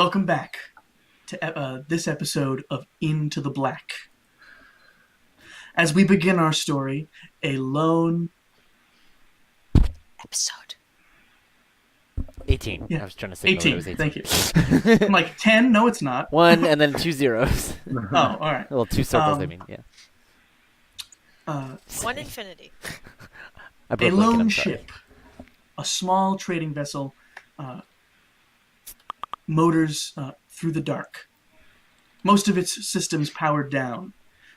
Welcome back to this episode of Into the Black. As we begin our story, a lone... Episode 18. Yeah, I was trying to signal that it 18. was 18. Thank you. I'm like, 10? No, it's not. 1 and then 2 zeros. Oh, all right. Well, 2 circles, I mean, yeah. one infinity. I A broke Lincoln, lone I'm sorry. ship, a small trading vessel, motors through the dark. Most of its systems powered down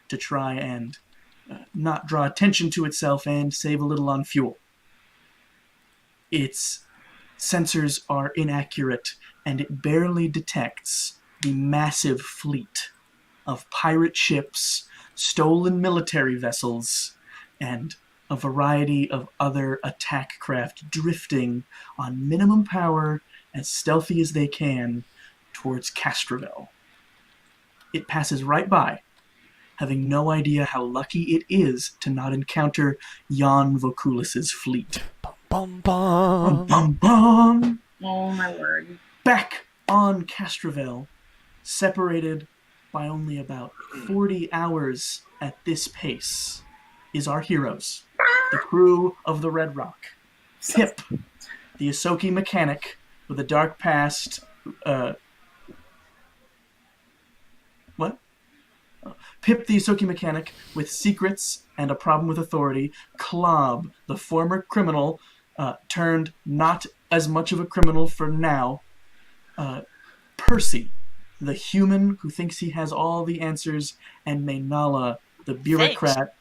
to try and not draw attention to itself and save a little on fuel. Its sensors are inaccurate, and it barely detects the massive fleet of pirate ships, stolen military vessels, and a variety of other attack craft drifting on minimum power as stealthy as they can towards Castrovel. It passes right by, having no idea how lucky it is to not encounter Jan Vokulis's fleet. Bum, bum. Bum, bum, bum. Oh my word. Back on Castrovel, separated by only about 40 hours at this pace, is our heroes, the crew of the Red Rock. Pip, the Asoki mechanic with a dark past. What? Pip, the Asoki mechanic with secrets and a problem with authority. Klob, the former criminal, turned not as much of a criminal for now. Percy, the human who thinks he has all the answers, and Maynala, the bureaucrat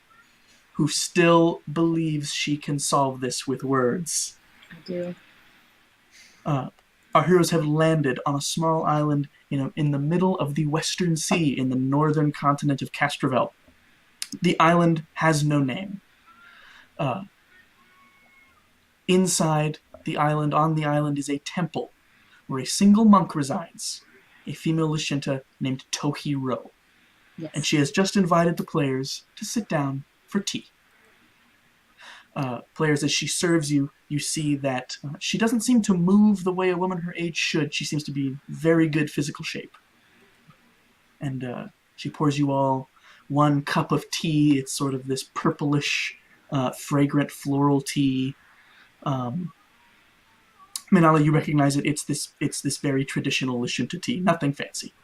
who still believes she can solve this with words. I do. Our heroes have landed on a small island in the middle of the Western Sea in the northern continent of Castrovel. The island has no name. Inside the island, on the island, is a temple where a single monk resides, a female Lashinta named Tohi Ro. Yes. And she has just invited the players to sit down for tea. Players, as she serves you, you see that she doesn't seem to move the way a woman her age should. She seems to be in very good physical shape. And she pours you all one cup of tea. It's sort of this purplish, fragrant floral tea. Minala, you recognize it. It's this very traditional Lashinta tea. Nothing fancy.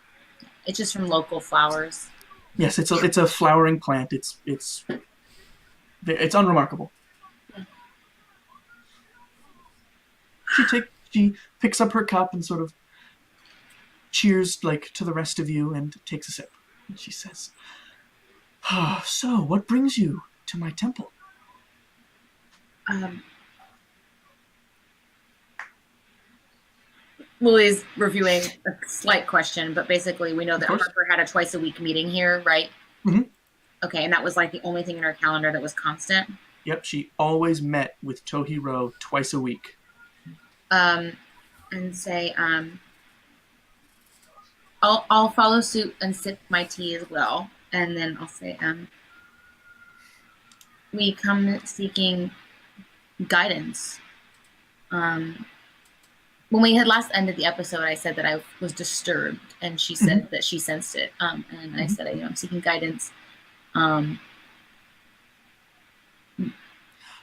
It's just from local flowers. Yes, it's a flowering plant. It's unremarkable. She picks up her cup and sort of cheers to the rest of you and takes a sip. And she says, "So, what brings you to my temple?" Lily's reviewing a slight question, but basically we know that course. Harper had a twice-a-week meeting here, right? Mm-hmm. Okay, and that was the only thing in her calendar that was constant? Yep, she always met with Tohi Ro twice a week. And say, I'll follow suit and sip my tea as well. And then I'll say, we come seeking guidance. When we had last ended the episode, I said that I was disturbed, and she said that she sensed it. And I said, I'm seeking guidance.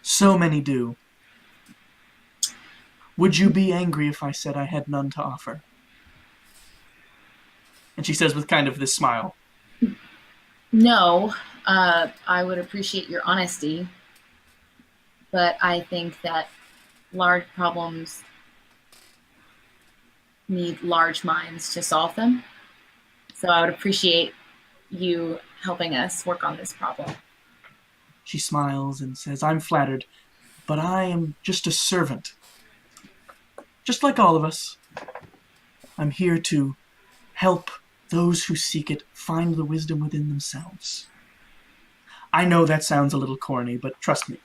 So many do. Would you be angry if I said I had none to offer? And she says with kind of this smile. No, I would appreciate your honesty, but I think that large problems need large minds to solve them. So I would appreciate you helping us work on this problem. She smiles and says, "I'm flattered, but I am just a servant. Just like all of us. I'm here to help those who seek it find the wisdom within themselves." I know that sounds a little corny, but trust me.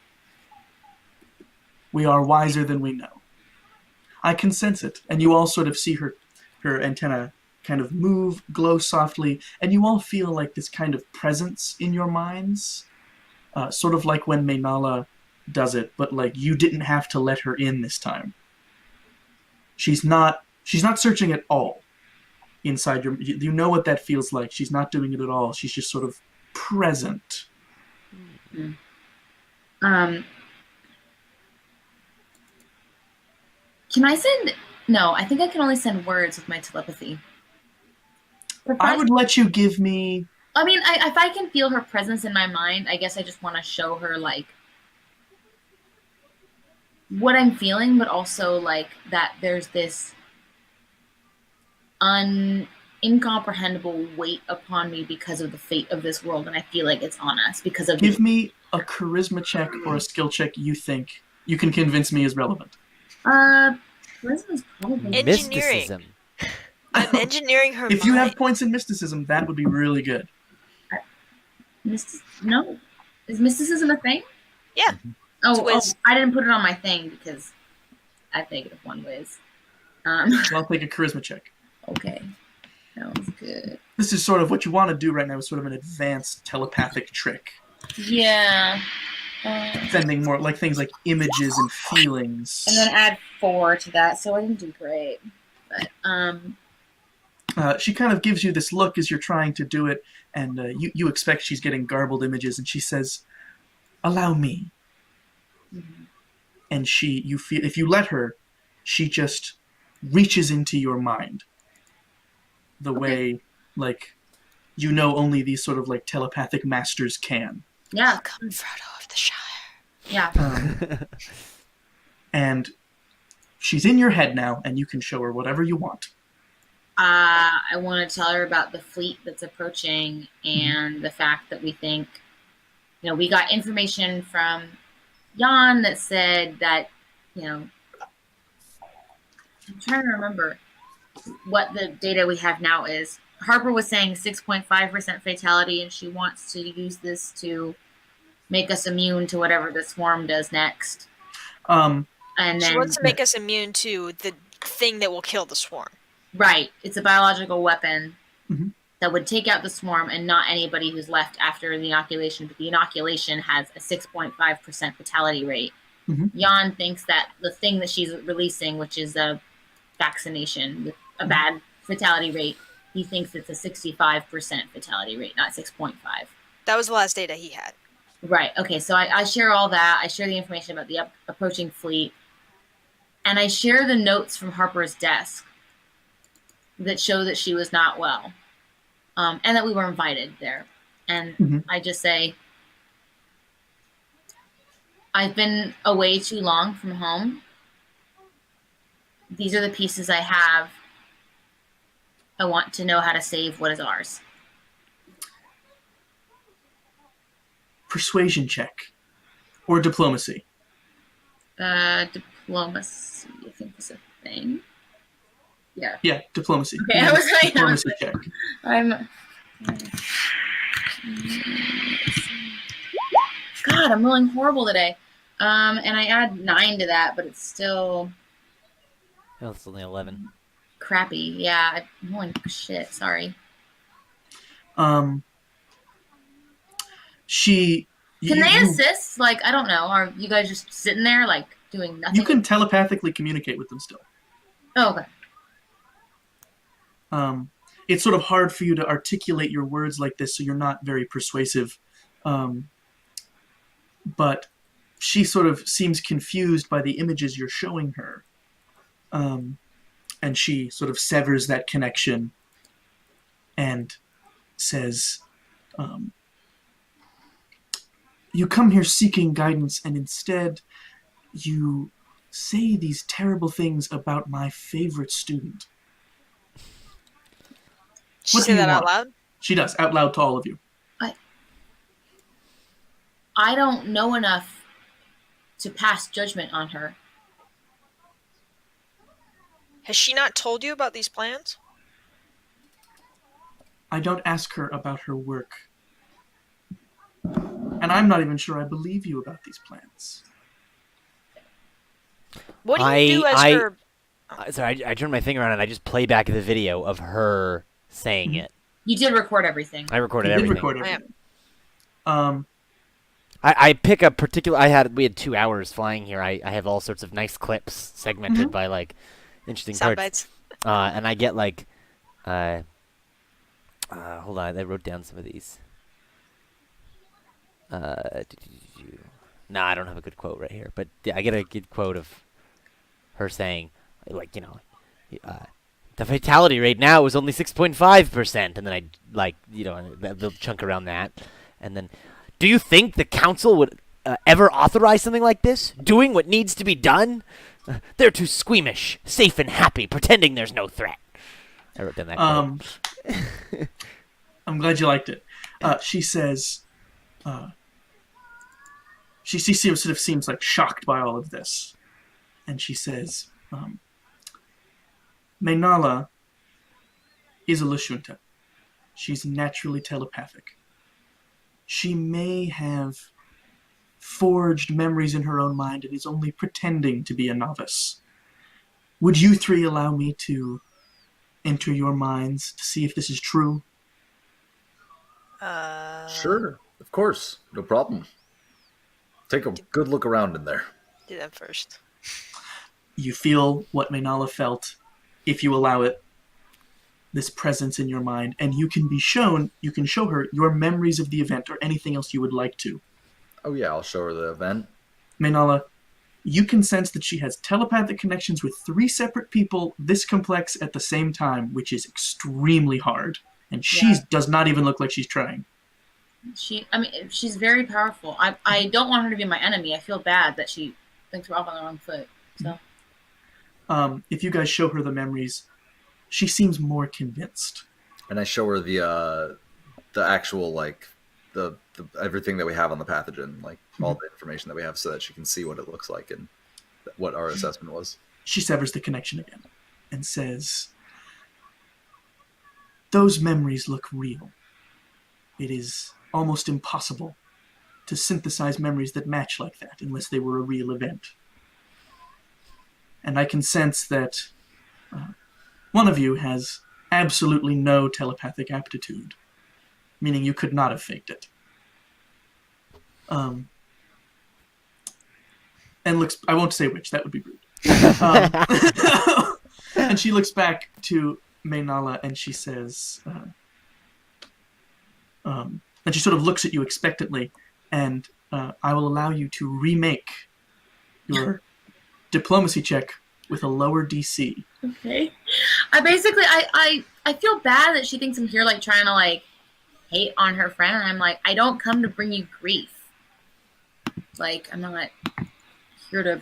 We are wiser than we know. I can sense it, and you all sort of see her antenna kind of move, glow softly, and you all feel like this kind of presence in your minds, sort of like when Maynala does it, but you didn't have to let her in this time. She's not searching at all. inside you know what that feels like. She's not doing it at all. She's just sort of present. Mm. Um, can I send? No, I think I can only send words with my telepathy. I would let you give me. I mean, if I can feel her presence in my mind, I guess I just want to show her like what I'm feeling, but also like that there's this incomprehensible weight upon me because of the fate of this world, and I feel like it's on us because of. Give me a charisma check or a skill check you think you can convince me is relevant. Charisma's probably Engineering. Mysticism. I'm engineering her If you have mind. points in mysticism, that would be really good. No, is mysticism a thing? Yeah. Oh, I didn't put it on my thing because I have -1 whiz. I'll take a charisma check. Okay, that was good. This is sort of what you want to do right now, is sort of an advanced telepathic trick. Yeah. Sending more like things like images and feelings. And then add 4 to that, so I didn't do great. But she kind of gives you this look as you're trying to do it, and you expect she's getting garbled images, and she says, "Allow me." Mm-hmm. And you feel if you let her, she just reaches into your mind. The way, like, only these sort of like telepathic masters can. Yeah. Welcome, Frodo of the Shire. Yeah. And she's in your head now, and you can show her whatever you want. I want to tell her about the fleet that's approaching and the fact that we think, we got information from Jan that said that, I'm trying to remember what the data we have now is. Harper was saying 6.5% fatality, and she wants to use this to make us immune to whatever the swarm does next. And then she wants to make us immune to the thing that will kill the swarm. Right. It's a biological weapon that would take out the swarm and not anybody who's left after the inoculation. But the inoculation has a 6.5% fatality rate. Jan thinks that the thing that she's releasing, which is a vaccination with a bad fatality rate, he thinks it's a 65% fatality rate, not 6.5. That was the last data he had. Right. Okay. So I share all that. I share the information about the approaching fleet. And I share the notes from Harper's desk that show that she was not well. And that we were invited there. And I just say, I've been away too long from home. These are the pieces I have. I want to know how to save what is ours. Persuasion check. Or diplomacy. Diplomacy, I think is a thing. Yeah. Yeah, diplomacy. Okay, I was right. Diplomacy check. God, I'm rolling horrible today. And I add 9 to that, but it's still. Oh, it's only 11. Crappy. Yeah, I'm rolling shit. Sorry. Can they assist? Like, I don't know. Are you guys just sitting there, like, doing nothing? You can telepathically communicate with them still. Oh, okay. It's sort of hard for you to articulate your words like this, so you're not very persuasive. But she sort of seems confused by the images you're showing her. And she sort of severs that connection and says, you come here seeking guidance, and instead you say these terrible things about my favorite student. She say that out loud? She does, out loud to all of you. I don't know enough to pass judgment on her. Has she not told you about these plans? I don't ask her about her work. And I'm not even sure I believe you about these plans. What do you do as her... Sorry, I turned my thing around and I just play back the video of her saying it. You did record everything. I recorded everything. I I pick a particular... We had 2 hours flying here. I have all sorts of nice clips segmented by, like, interesting sound parts. bites. And I get, like... Hold on, I wrote down some of these. No, I don't have a good quote right here, but I get a good quote of her saying, like, the fatality rate now is only 6.5%, and then I the chunk around that, and then, do you think the council would ever authorize something like this? Doing what needs to be done? They're too squeamish, safe and happy, pretending there's no threat. I wrote down that quote. I'm glad you liked it. She says, she sort of seems like shocked by all of this. And she says, Maynala is a Lashunta. She's naturally telepathic. She may have forged memories in her own mind and is only pretending to be a novice. Would you three allow me to enter your minds to see if this is true? Sure, of course, no problem. Take a good look around in there. Do that first. You feel what Maynala felt, if you allow it, this presence in your mind, and you can show her your memories of the event or anything else you would like to. Oh yeah, I'll show her the event. Maynala, you can sense that she has telepathic connections with 3 separate people this complex at the same time, which is extremely hard. And she does not even look like she's trying. She's very powerful. I don't want her to be my enemy. I feel bad that she thinks we're off on the wrong foot. So, if you guys show her the memories, she seems more convinced. And I show her the actual, like, the everything that we have on the pathogen, like all the information that we have, so that she can see what it looks like and what our assessment was. She severs the connection again and says, those memories look real. It is almost impossible to synthesize memories that match like that unless they were a real event. And I can sense that one of you has absolutely no telepathic aptitude, meaning you could not have faked it. And looks, I won't say which, that would be rude. And she looks back to Maynala and she says, and she sort of looks at you expectantly, and I will allow you to remake your diplomacy check with a lower DC. Okay. I feel bad that she thinks I'm here, like, trying to, like, hate on her friend, and I'm like, I don't come to bring you grief. Like, I'm not here to...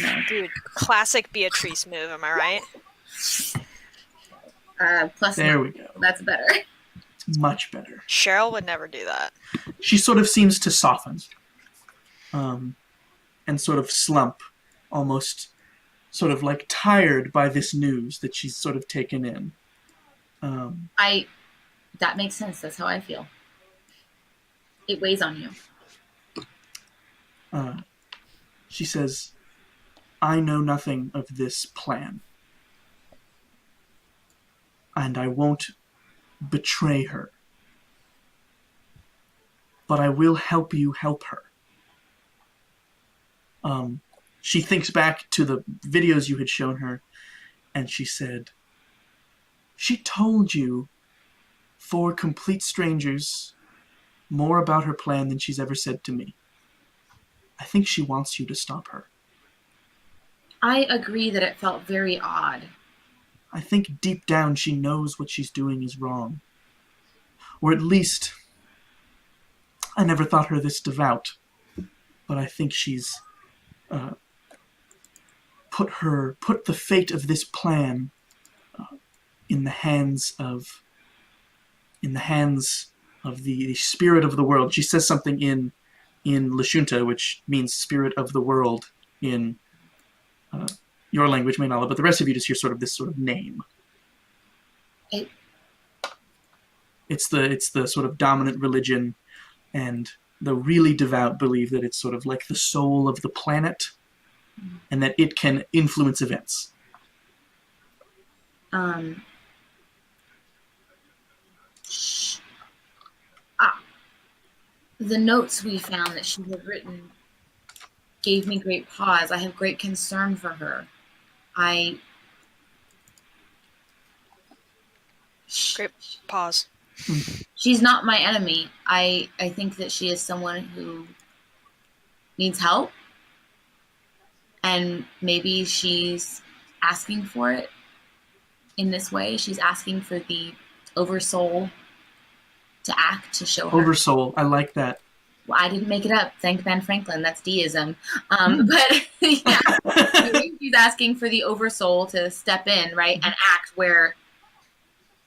No. Dude, classic Beatrice move, am I right? Plus there we go. That's better. It's much better. Cheryl would never do that. She sort of seems to soften. And sort of slump, almost sort of like tired by this news that she's sort of taken in. That makes sense. That's how I feel. It weighs on you. She says, I know nothing of this plan. And I won't betray her. But I will help you help her. She thinks back to the videos you had shown her, and she said, she told you, 4 complete strangers, more about her plan than she's ever said to me. I think she wants you to stop her. I agree that it felt very odd. I think deep down she knows what she's doing is wrong. Or at least, I never thought her this devout, but I think she's put the fate of this plan in the hands of the spirit of the world. She says something in Lashunta, which means spirit of the world in your language, Maynala, but the rest of you just hear sort of this sort of name. It's the sort of dominant religion, and the really devout believe that it's sort of like the soul of the planet, and that it can influence events. The notes we found that she had written gave me great pause. I have great concern for her. Great pause. She's not my enemy. I think that she is someone who needs help, and maybe she's asking for it in this way. She's asking for the oversoul to act, to show her. Oversoul, I like that. Well, I didn't make it up. Thank Ben Franklin. That's deism. But yeah, she's asking for the oversoul to step in, right, and act where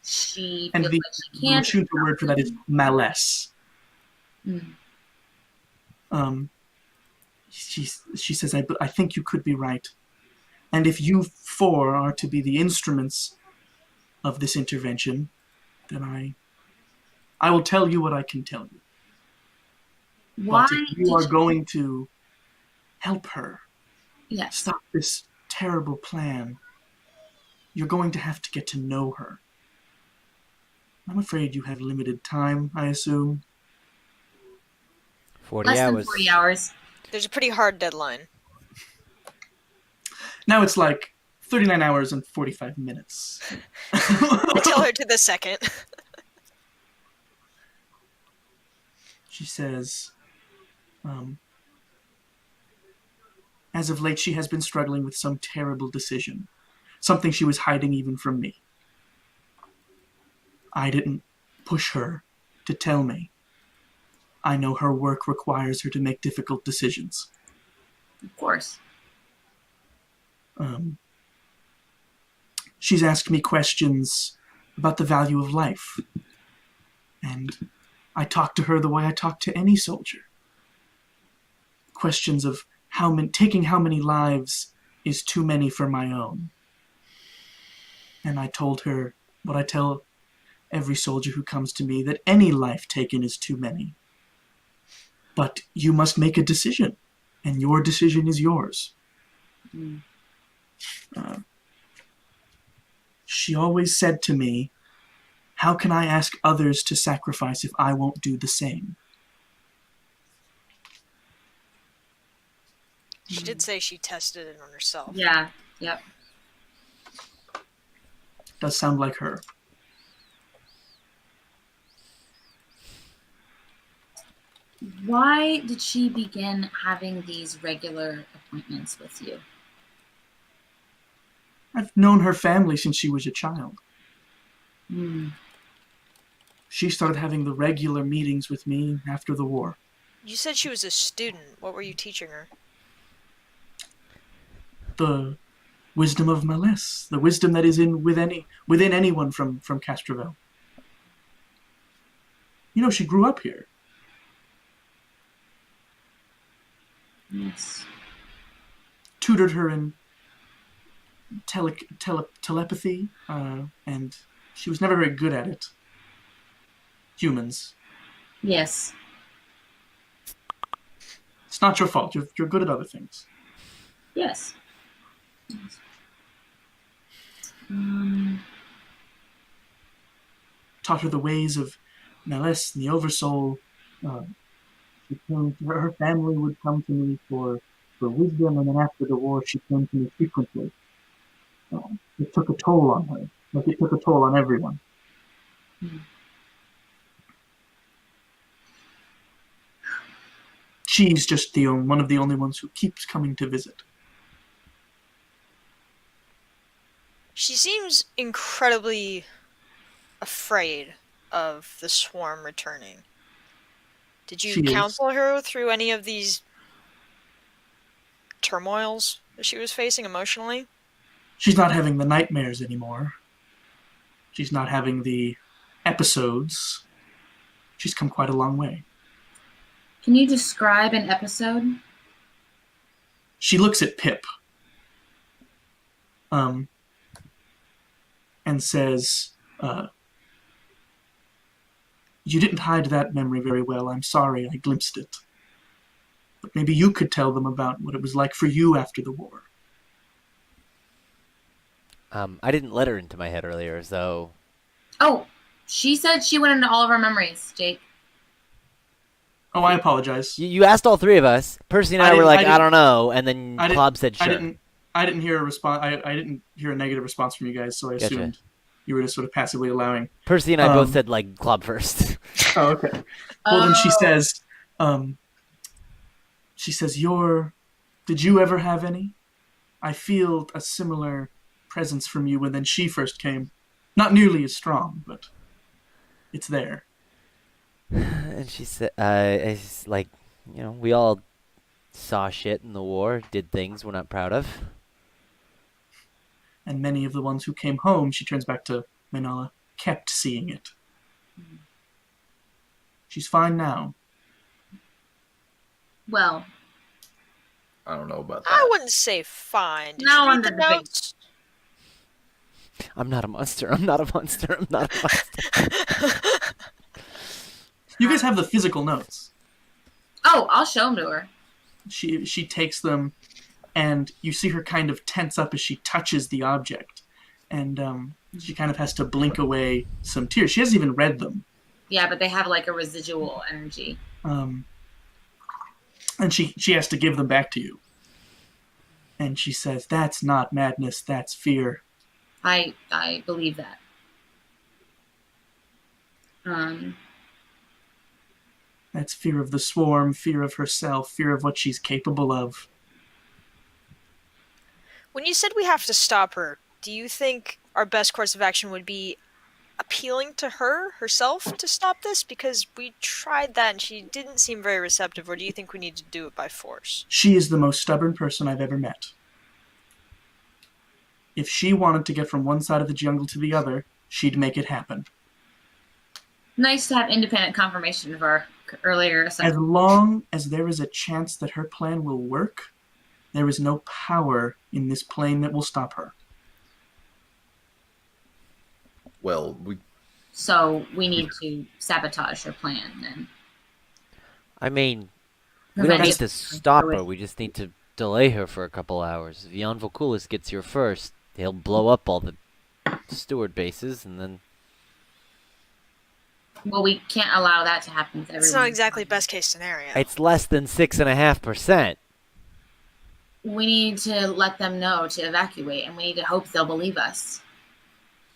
she feels like she can't. The Shinto word for that is malice. She says, I think you could be right. And if you four are to be the instruments of this intervention, then I will tell you what I can tell you. Why but if you are going to help her stop this terrible plan, you're going to have to get to know her. I'm afraid you have limited time, I assume. 40 Less hours. than 40 hours. There's a pretty hard deadline. Now it's like 39 hours and 45 minutes. I tell her to the second. She says, as of late, she has been struggling with some terrible decision. Something she was hiding even from me. I didn't push her to tell me. I know her work requires her to make difficult decisions. Of course. She's asked me questions about the value of life. And I talk to her the way I talk to any soldier. Questions of taking how many lives is too many for my own. And I told her what I tell every soldier who comes to me, that any life taken is too many. But you must make a decision, and your decision is yours. She always said to me, how can I ask others to sacrifice if I won't do the same? She did say she tested it on herself. Yeah, yep. Does sound like her. Why did she begin having these regular appointments with you? I've known her family since she was a child. She started having the regular meetings with me after the war. You said she was a student. What were you teaching her? The wisdom of malice, the wisdom that is within anyone from Castroville. You know, she grew up here. Yes. Tutored her in telepathy, and she was never very good at it. Humans. Yes. It's not your fault. You're good at other things. Yes. Taught her the ways of malice and the oversoul. Her family would come to me for wisdom, and then after the war, she came to me frequently. It took a toll on her, like it took a toll on everyone. She's just one of the only ones who keeps coming to visit. She seems incredibly afraid of the swarm returning. Did you counsel her through any of these turmoils that she was facing emotionally? She's not having the nightmares anymore. She's not having the episodes. She's come quite a long way. Can you describe an episode? She looks at Pip. And says, you didn't hide that memory very well. I'm sorry I glimpsed it. But maybe you could tell them about what it was like for you after the war. I didn't let her into my head earlier, so... Oh, she said she went into all of our memories, Jake. Oh, I apologize. You asked all three of us. Percy and I were like, I don't know, and then Klob said sure. I didn't hear a response. I didn't hear a negative response from you guys, so I assumed. You were just sort of passively allowing. Percy and I both said like club first. Oh, okay. Well, then she says, did you ever have any? I feel a similar presence from you when then she first came. Not nearly as strong, but it's there. And she said, it's like, we all saw shit in the war, did things we're not proud of. And many of the ones who came home, she turns back to Manala, kept seeing it. She's fine now. Well, I don't know about that. I wouldn't say fine. Did Now you read on the the notes? I'm not a monster. I'm not a monster. I'm not a monster. You guys have the physical notes. Oh, I'll show them to her. She takes them, and you see her kind of tense up as she touches the object. And she kind of has to blink away some tears. She hasn't even read them. Yeah, but they have like a residual energy. And she has to give them back to you. And she says, that's not madness, that's fear. I believe that. That's fear of the swarm, fear of herself, fear of what she's capable of. When you said we have to stop her, do you think our best course of action would be appealing to her herself to stop this? Because we tried that and she didn't seem very receptive, or do you think we need to do it by force? She is the most stubborn person I've ever met. If she wanted to get from one side of the jungle to the other, she'd make it happen. Nice to have independent confirmation of our earlier assessment. As long as there is a chance that her plan will work, there is no power in this plane that will stop her. Well, So we need to sabotage her plan then. I mean, we don't need to stop her. We just need to delay her for a couple hours. If Jan Vokulis gets here first, he'll blow up all the steward bases, and then... Well, we can't allow that to happen with everyone. It's not exactly best case scenario. It's less than 6.5%. We need to let them know to evacuate, and we need to hope they'll believe us.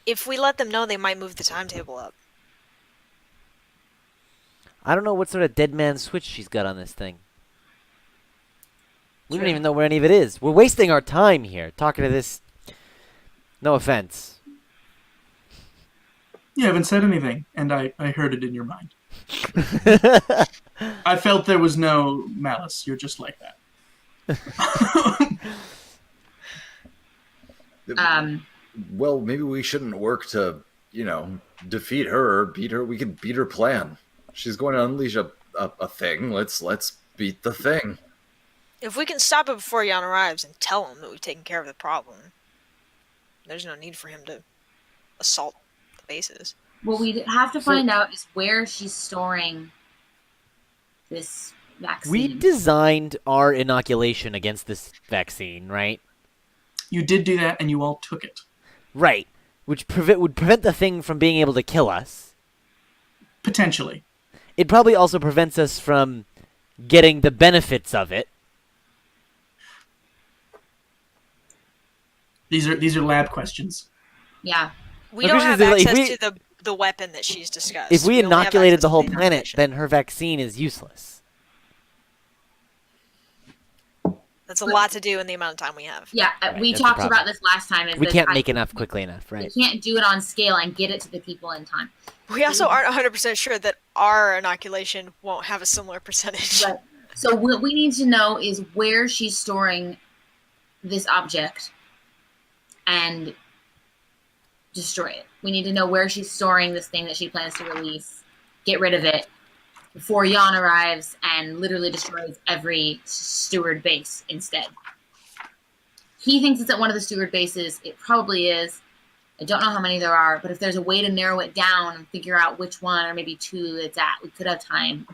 If we let them know, they might move the timetable up. I don't know what sort of dead man switch she's got on this thing. We don't even know where any of it is. We're wasting our time here talking to this. No offense. You haven't said anything, and I heard it in your mind. I felt there was no malice. You're just like that. Well, maybe we shouldn't work to, defeat her or beat her. We could beat her plan. She's going to unleash a thing. Let's beat the thing. If we can stop it before Jan arrives and tell him that we've taken care of the problem, there's no need for him to assault the bases. What we have to find out is where she's storing this vaccine. We designed our inoculation against this vaccine, right? You did do that, and you all took it. Right. Which would prevent the thing from being able to kill us. Potentially. It probably also prevents us from getting the benefits of it. These are lab questions. Yeah. We don't have access to the weapon that she's discussed. If we inoculated the whole planet, then her vaccine is useless. That's a lot to do in the amount of time we have. Yeah, Right, we that's talked the problem. about this last time. We can't make enough quickly enough, right? We can't do it on scale and get it to the people in time. We also aren't 100% sure that our inoculation won't have a similar percentage. Right. So what we need to know is where she's storing this object and destroy it. We need to know where she's storing this thing that she plans to release, get rid of it before Jan arrives and literally destroys every steward base instead. He thinks it's at one of the steward bases. It probably is. I don't know how many there are, but if there's a way to narrow it down and figure out which one or maybe two it's at, we could have time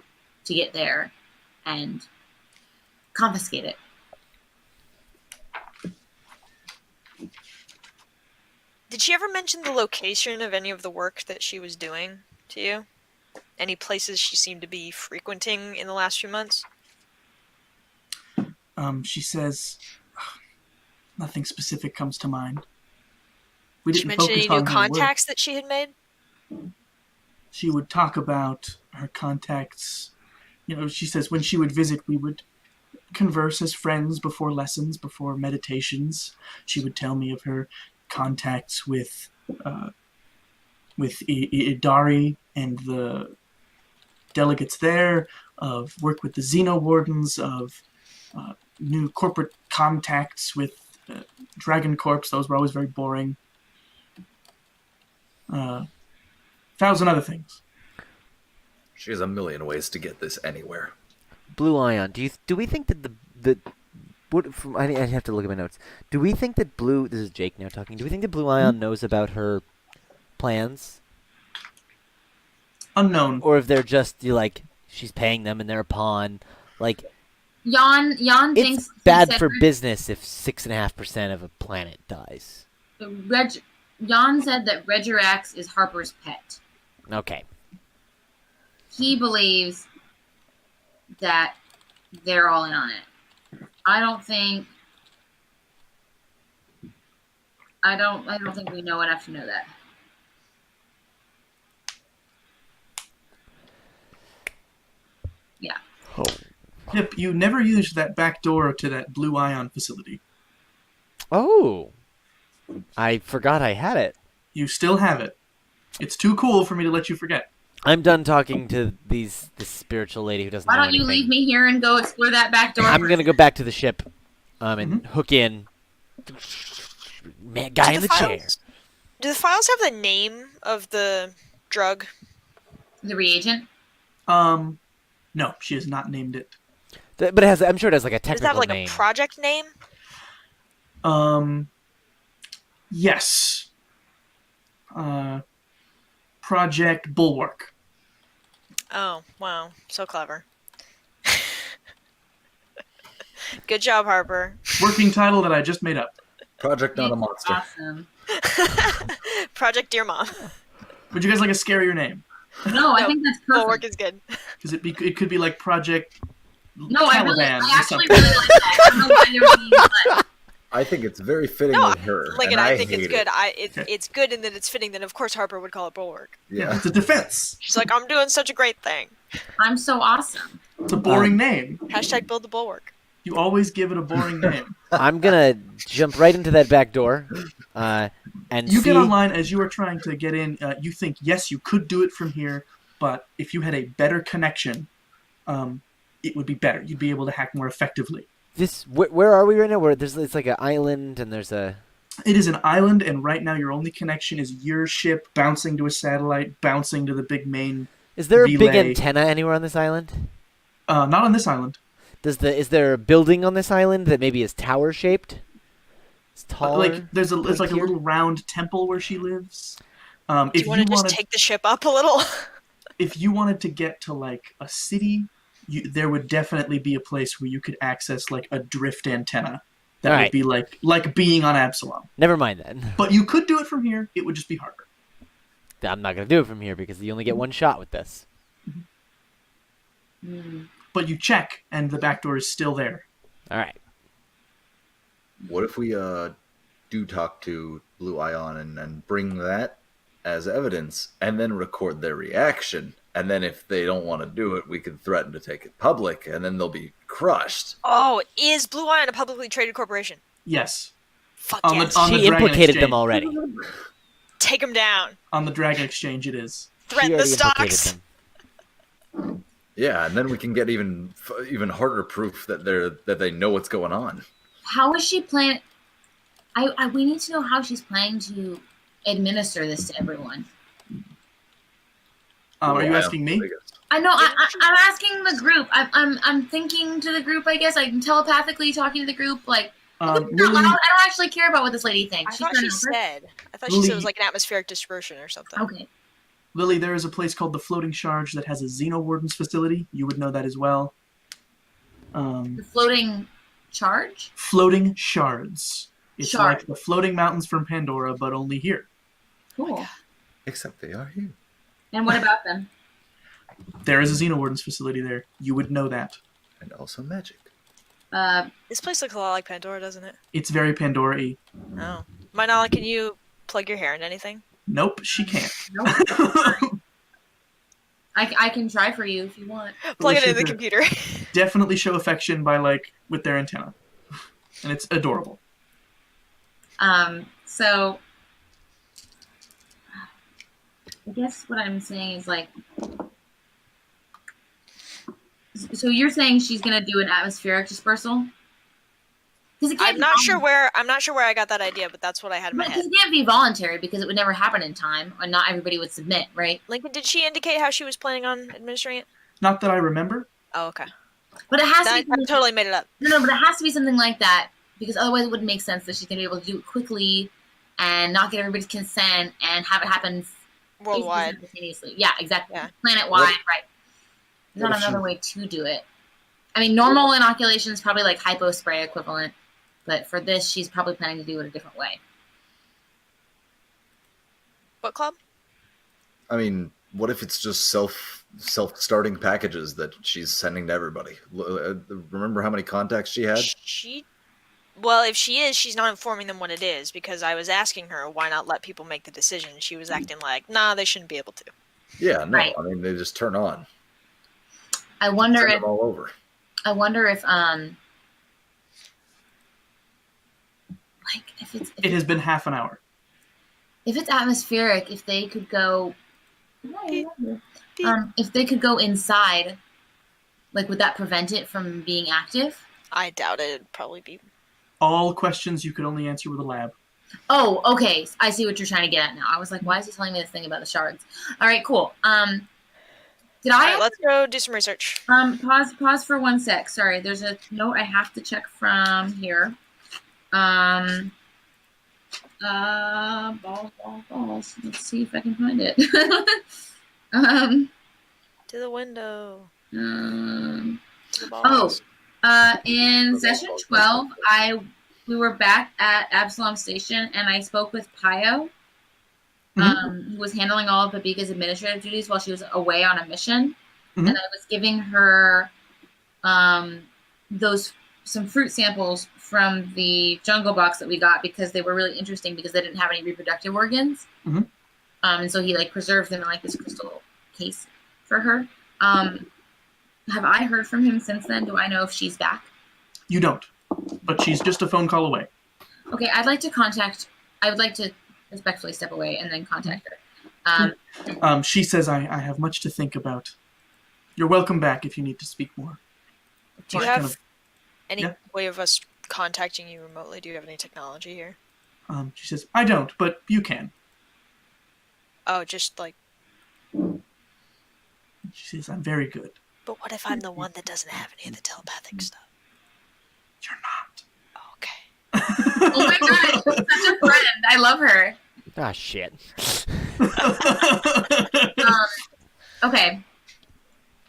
to get there and confiscate it. Did she ever mention the location of any of the work that she was doing to you? Any places she seemed to be frequenting in the last few months? She says, nothing specific comes to mind. We Did she didn't mention focus any new on her work. contacts that she had made? She would talk about her contacts. She says when she would visit, we would converse as friends before lessons, before meditations. She would tell me of her contacts with Idari and the delegates there, of work with the Xenowardens, of new corporate contacts with Dragon Corps. Those were always very boring. 1,000 other things. She has a million ways to get this anywhere. Blue Ion. Do we think that the what? I have to look at my notes. Do we think that Blue? This is Jake now talking. Do we think that Blue Ion knows about her plans, Unknown. or if they're just like she's paying them and they're a pawn? Like Jan thinks it's he bad said for business if 6.5% of a planet dies. Jan said that Regirax is Harper's pet. Okay. He believes that they're all in on it. I don't think we know enough to know that. Yeah. Oh. Yep, you never used that back door to that Blue Ion facility. Oh. I forgot I had it. You still have it. It's too cool for me to let you forget. I'm done talking to this spiritual lady who doesn't Why know don't you anything. leave me here and go explore that back door? I'm gonna go back to the ship, and hook in. Man, guy in the chair. Do the files have the name of the drug? The reagent? No, she has not named it. But it has. I'm sure it has like a Does it technical have like name. a project name? Yes. Project Bulwark. Oh, wow. So clever. Good job, Harper. Working title that I just made up. Project Not a Monster. Awesome. Project Dear Mom. Would you guys like a scarier name? No, I think that's perfect. Bulwark is good. Because it could be like Project No, Caliban I or actually something. really like that. I don't know why you're being but I think it's very fitting No, with her. like, and I think hate it's good. It. Okay. It's good, and then it's fitting. Then of course Harper would call it Bulwark. Yeah, Yeah. it's a defense. She's like, I'm doing such a great thing. I'm so awesome. It's a boring name. Hashtag build the Bulwark. You always give it a boring name. I'm gonna jump right into that back door, and You see. get online as you are trying to get in. You think, yes, you could do it from here, but if you had a better connection, it would be better. You'd be able to hack more effectively. Where are we right now? It's like an island, and there's a. It is an island, and right now your only connection is your ship bouncing to a satellite, bouncing to the big main. Is there a big relay. antenna anywhere on this island? Not on this island. Is there a building on this island that maybe is tower shaped? It's taller. Like there's like a here? little round temple where she lives. Do If you want to just take the ship up a little? if you wanted to get to like a city, there would definitely be a place where you could access like a drift antenna. That All would right. be like being on Absalom. Never mind then. But you could do it from here. It would just be harder. I'm not gonna do it from here because you only get one shot with this. But you check, and the back door is still there. All right. What if we do talk to Blue Ion and bring that as evidence, and then record their reaction, and then if they don't want to do it, we can threaten to take it public, and then they'll be crushed. Oh, is Blue Ion a publicly traded corporation? Yes, Fuck On the- yes. on the She Dragon implicated Exchange. them already. Take them down. on the Dragon Exchange it is. She Threaten the already implicated stocks. them. Yeah, and then we can get even harder proof that they know what's going on. How is she planning? We need to know how she's planning to administer this to everyone. Are Blue you Ion's asking the me? biggest. I know. I'm asking the group. I'm thinking to the group. I guess I'm telepathically talking to the group. Like, out Lily, loud. I don't actually care about what this lady I thinks. thought trying she to- said. I thought she said it Lily- was like an atmospheric dispersion or something. Okay. Lily, there is a place called the Floating Charge that has a Xenowardens facility. You would know that as well. The floating charge. Floating Shards. It's Shard. like the floating mountains from Pandora, but only here. Cool. Except they are here. And what about them? There is a Xenowardens facility there. You would know that. And also magic. This place looks a lot like Pandora, doesn't it? It's very Pandora-y. Oh. Manala, can you plug your hair into anything? Nope, she can't. Nope. I can try for you if you want. Plug it Alicia into the could computer. Definitely show affection by with their antenna, and it's adorable. So I guess what I'm saying is so you're saying she's gonna do an atmospheric dispersal? Because it can't I'm not sure where I got that idea, but that's what I had in my head. Because it can't be voluntary because it would never happen in time, and not everybody would submit, right? Lincoln, did she indicate how she was planning on administering it? Not that I remember. Oh, okay. But it has I to be totally made it up. No, but it has to be something like that because otherwise it wouldn't make sense that she's gonna be able to do it quickly and not get everybody's consent and have it happen Worldwide. simultaneously. Yeah, exactly. Yeah. Planet-wide, right. There's not another way to do it. I mean, normal inoculation is probably like hypo spray equivalent, but for this, she's probably planning to do it a different way. What club? I mean, what if it's just self-starting packages that she's sending to everybody? Remember how many contacts she had? Well, if she is, she's not informing them what it is, because I was asking her, why not let people make the decision? She was acting like, nah, they shouldn't be able to. Yeah, no, Right. I mean, they just turn on. I wonder Send if them all over. if It has been half an hour. if it's atmospheric, if they could go if they could go inside, would that prevent it from being active? I doubt it. It'd probably be. All questions you could only answer with a lab. Oh, okay. I see what you're trying to get at now. I was like, why is he telling me this thing about the shards? All right, cool. Did I? All right, let's go do some research. Pause for 1 sec. Sorry, there's a note I have to check from here. Balls. Let's see if I can find it. To the window. To the Oh, balls. in session 12, we were back at Absalom Station, and I spoke with Pio, who was handling all of Babika's administrative duties while she was away on a mission, and I was giving her some fruit samples from the jungle box that we got because they were really interesting because they didn't have any reproductive organs, and so he preserved them in this crystal case for her. Have I heard from him since then? Do I know if she's back? You don't, but she's just a phone call away. Okay, I would like to respectfully step away and then contact her. She says, I have much to think about. You're welcome back if you need to speak more. Do you What kind have of- any yeah? way of us contacting you remotely? Do you have any technology here? She says, I don't, but you can. Oh, just She says, I'm very good. But what if I'm the one that doesn't have any of the telepathic stuff? You're not. Okay. Oh my god, she's such a friend. I love her. Ah, shit. Okay.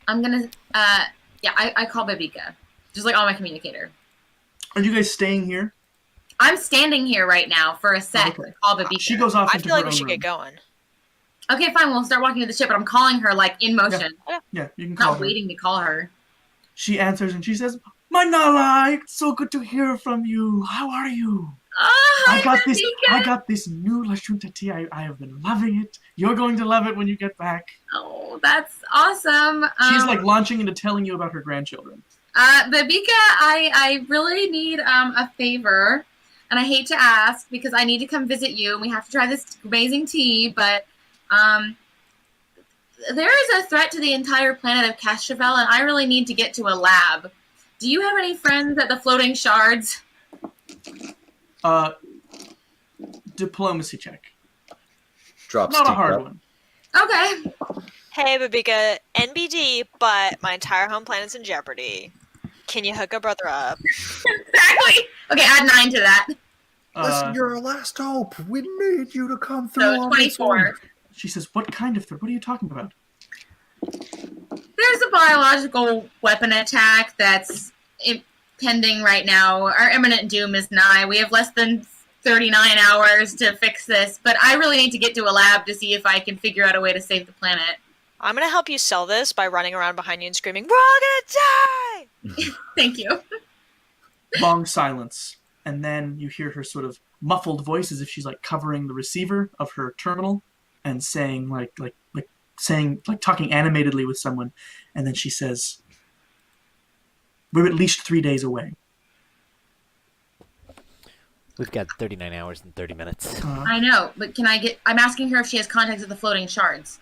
I'm gonna, I call Babika. Just on my communicator. Are you guys staying here? I'm standing here right now for a sec. Okay. Call Babika. She goes off I into feel like her we own should room. get going. Okay, fine. We'll start walking to the ship, but I'm calling her in motion. Yeah, you can call Not her. waiting to call her. She answers and she says, My Nala, it's so good to hear from you. How are you? Oh, hi, I got this new La Junta tea. I have been loving it. You're going to love it when you get back. Oh, that's awesome. She's launching into telling you about her grandchildren. Babika, I really need a favor, and I hate to ask because I need to come visit you, and we have to try this amazing tea, but there is a threat to the entire planet of Castrovel, and I really need to get to a lab. Do you have any friends at the floating shards? Diplomacy check. Drops Not a teacup. hard one. Okay. Hey, Babika, NBD, but my entire home planet's in jeopardy. Can you hook a brother up? Exactly. Okay, add 9 to that. Listen, you're our last hope. We need you to come through. So on this 24. one. She says, What kind of threat? What are you talking about? There's a biological weapon attack that's pending right now. Our imminent doom is nigh. We have less than 39 hours to fix this, but I really need to get to a lab to see if I can figure out a way to save the planet. I'm gonna help you sell this by running around behind you and screaming, "We're all gonna die!" Thank you. Long silence. And then you hear her sort of muffled voice as if she's like covering the receiver of her terminal and saying talking animatedly with someone, and then she says, "We're at least 3 days away." We've got 39 hours and 30 minutes. I know, but I'm asking her if she has contacts with the floating shards.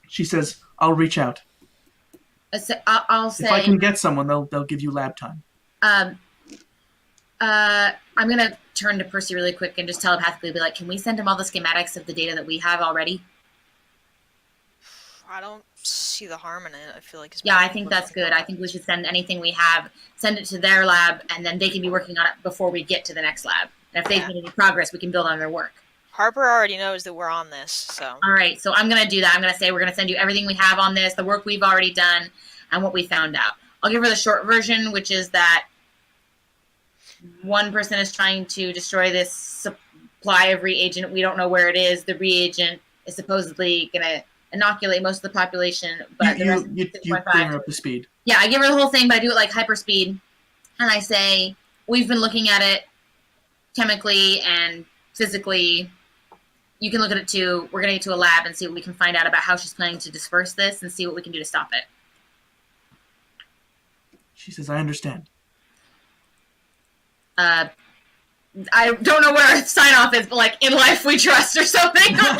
She says, "I'll reach out. I'll say... If I can get someone, they'll give you lab time." I'm going to turn to Percy really quick and just telepathically be like, can we send him all the schematics of the data that we have already? I don't see the harm in it. I feel like it's... Yeah, I think that's good. I think we should send anything we have, send it to their lab, and then they can be working on it before we get to the next lab. And if they've made any progress, we can build on their work. Harper already knows that we're on this, so... All right, so I'm going to do that. I'm going to say we're going to send you everything we have on this, the work we've already done, and what we found out. I'll give her the short version, which is that one person is trying to destroy this supply of reagent. We don't know where it is. The reagent is supposedly going to inoculate most of the population, but the rest you bring her up to speed. Yeah, I give her the whole thing, but I do it like hyperspeed, and I say, we've been looking at it chemically and physically. You can look at it too. We're going to get to a lab and see what we can find out about how she's planning to disperse this and see what we can do to stop it. She says, "I understand." I don't know what our sign-off is, but like, in life we trust or something. You know?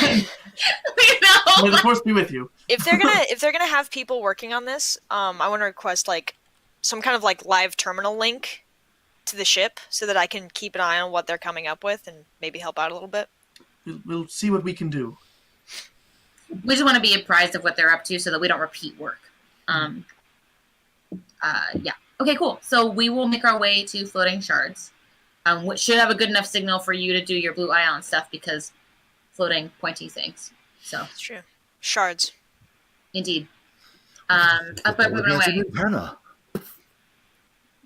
May the force be with you. If they're gonna have people working on this, I want to request like some kind of like live terminal link to the ship so that I can keep an eye on what they're coming up with and maybe help out a little bit. We'll see what we can do. We just want to be apprised of what they're up to so that we don't repeat work. Yeah. Okay, cool. So we will make our way to floating shards, which should have a good enough signal for you to do your blue ion stuff because floating pointy things. So It's true. Shards. indeed. Up and away. Perna.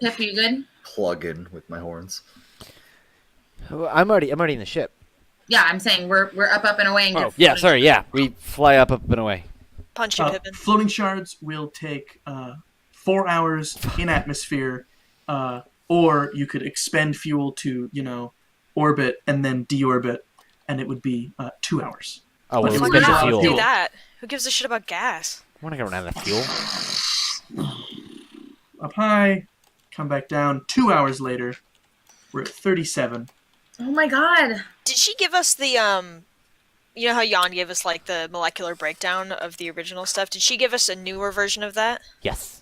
Pip, are you good? Plug in with my horns. I'm already in the ship. Yeah, I'm saying we're up and away. And Oh, get yeah, floating. sorry, yeah. We fly up and away. Punch you, Pippin. Floating shards will take 4 hours in atmosphere, or you could expend fuel to, orbit and then deorbit, and it would be 2 hours. Oh, well, Like, it's if because we of got fuel. Do that. Who gives a shit about gas? We're not going to run out of fuel. Up high, come back down. 2 hours later, we're at 37. Oh my god. Did she give us the you know how Jan gave us like the molecular breakdown of the original stuff? Did she give us a newer version of that? Yes.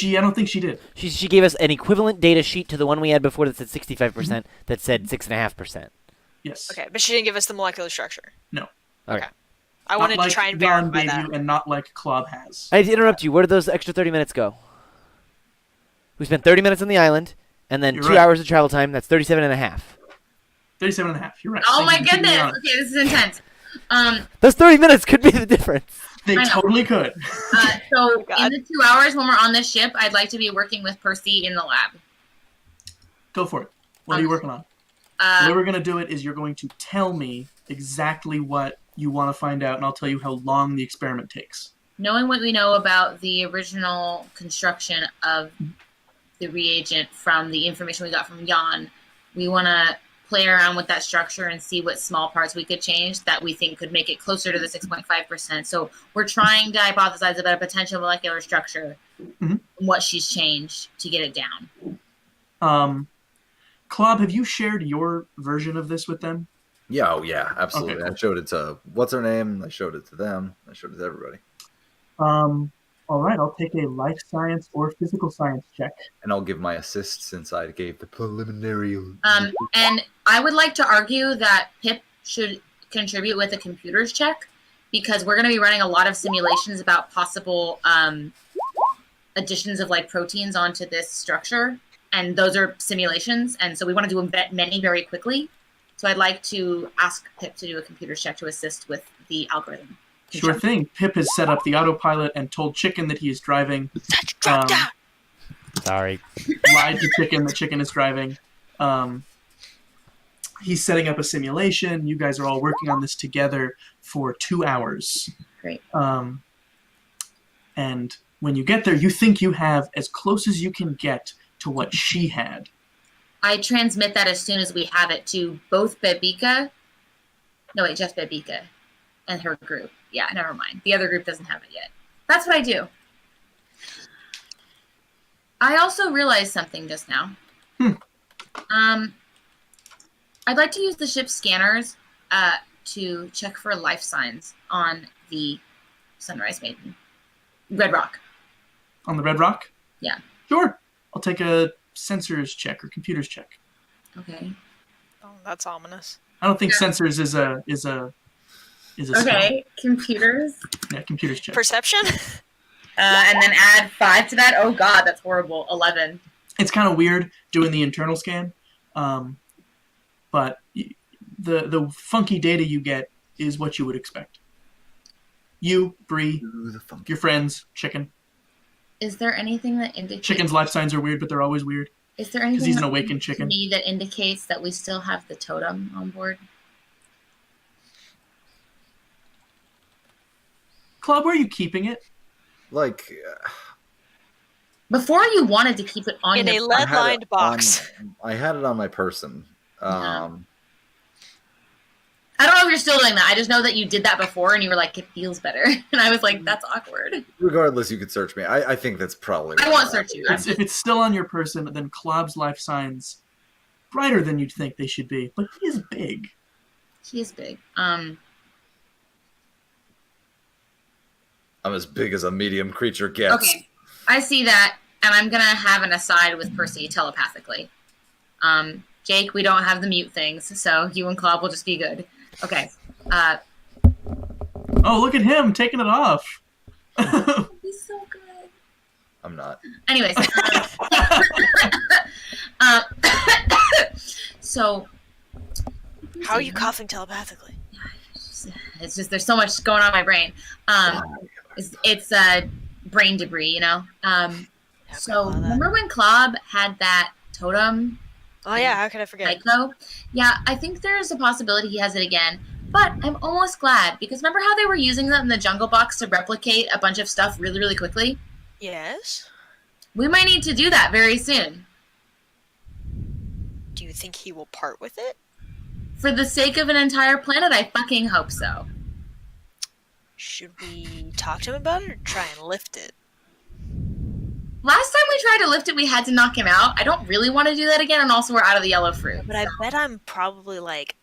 I don't think she did. She gave us an equivalent data sheet to the one we had before that said 65%, that said 6.5%. Yes. Okay, but she didn't give us the molecular structure. No. Okay. I Not wanted like to try and Jan verify gave that. you, and not like Klob has. I had to interrupt you. Where did those extra 30 minutes go? We spent 30 minutes on the island, and then You're 2 right. hours of travel time. That's 37 and a half. 37 and a half. You're right. Oh Thank my you for keeping me goodness. honest. Okay, this is intense. Those 30 minutes could be the difference. They I know. totally could. So God. in the 2 hours when we're on this ship, I'd like to be working with Percy in the lab. Go for it. What are you working on? The way we're going to do it is you're going to tell me exactly what you want to find out, and I'll tell you how long the experiment takes. Knowing what we know about the original construction of the reagent from the information we got from Jan, we want to play around with that structure and see what small parts we could change that we think could make it closer to the 6.5%. So we're trying to hypothesize about a potential molecular structure and what she's changed to get it down. Klob, have you shared your version of this with them? Yeah, oh yeah, absolutely. Okay, cool. I showed it to what's her name. I showed it to them. I showed it to everybody. All right, I'll take a life science or physical science check. And I'll give my assist since I gave the preliminary. And I would like to argue that Pip should contribute with a computers check because we're going to be running a lot of simulations about possible additions of like proteins onto this structure. And those are simulations. And so we want to do many very quickly. So I'd like to ask Pip to do a computers check to assist with the algorithm. Sure thing. Pip has set up the autopilot and told Chicken that he is driving. Drop down. Sorry. Lied to Chicken that Chicken is driving. He's setting up a simulation. You guys are all working on this together for 2 hours. Great. And when you get there, you think you have as close as you can get to what she had. I transmit that as soon as we have it to both Bebika. No, wait, just Bebika and her group. Yeah, never mind. The other group doesn't have it yet. That's what I do. I also realized something just now. I'd like to use the ship's scanners to check for life signs on the Sunrise Maiden. Red Rock. On the Red Rock? Yeah. Sure. I'll take a sensors check or computers check. Okay. Oh, that's ominous. I don't think sensors is a spell. Okay. Computers. Yeah, computers check. Perception? And then add 5 to that. Oh God, that's horrible. 11. It's kind of weird doing the internal scan, but the funky data you get is what you would expect. You, Bree, your friends, Chicken. Is there anything that indicates... Chicken's life signs are weird, but they're always weird. Is there anything he's an awakened chicken. to me that indicates that we still have the totem on board? Club, where are you keeping it? Like, Before you wanted to keep it on In your a lead-lined box. I had it on my person. I don't know if you're still doing that. I just know that you did that before and you were like, it feels better. And I was like, that's awkward. Regardless, you could search me. I think that's probably... I won't search you. If it's still on your person, then Club's life signs brighter than you'd think they should be. But he is big. He is big. I'm as big as a medium creature gets. Okay. I see that, and I'm going to have an aside with Percy telepathically. Jake, we don't have the mute things, so you and Club will just be good. Okay. Oh, look at him taking it off. He's so good. I'm not. Anyways. So. How are you coughing telepathically? It's just, there's so much going on in my brain. It's brain debris, you know? So, remember when Club had that totem? Oh, yeah, how could I forget? Psycho? Yeah, I think there's a possibility he has it again. But I'm almost glad, because remember how they were using that in the jungle box to replicate a bunch of stuff really, really quickly? Yes? We might need to do that very soon. Do you think he will part with it? For the sake of an entire planet, I fucking hope so. Should we talk to him about it or try and lift it? Last time we tried to lift it, we had to knock him out. I don't really want to do that again, and also we're out of the yellow fruit. But I bet I'm probably like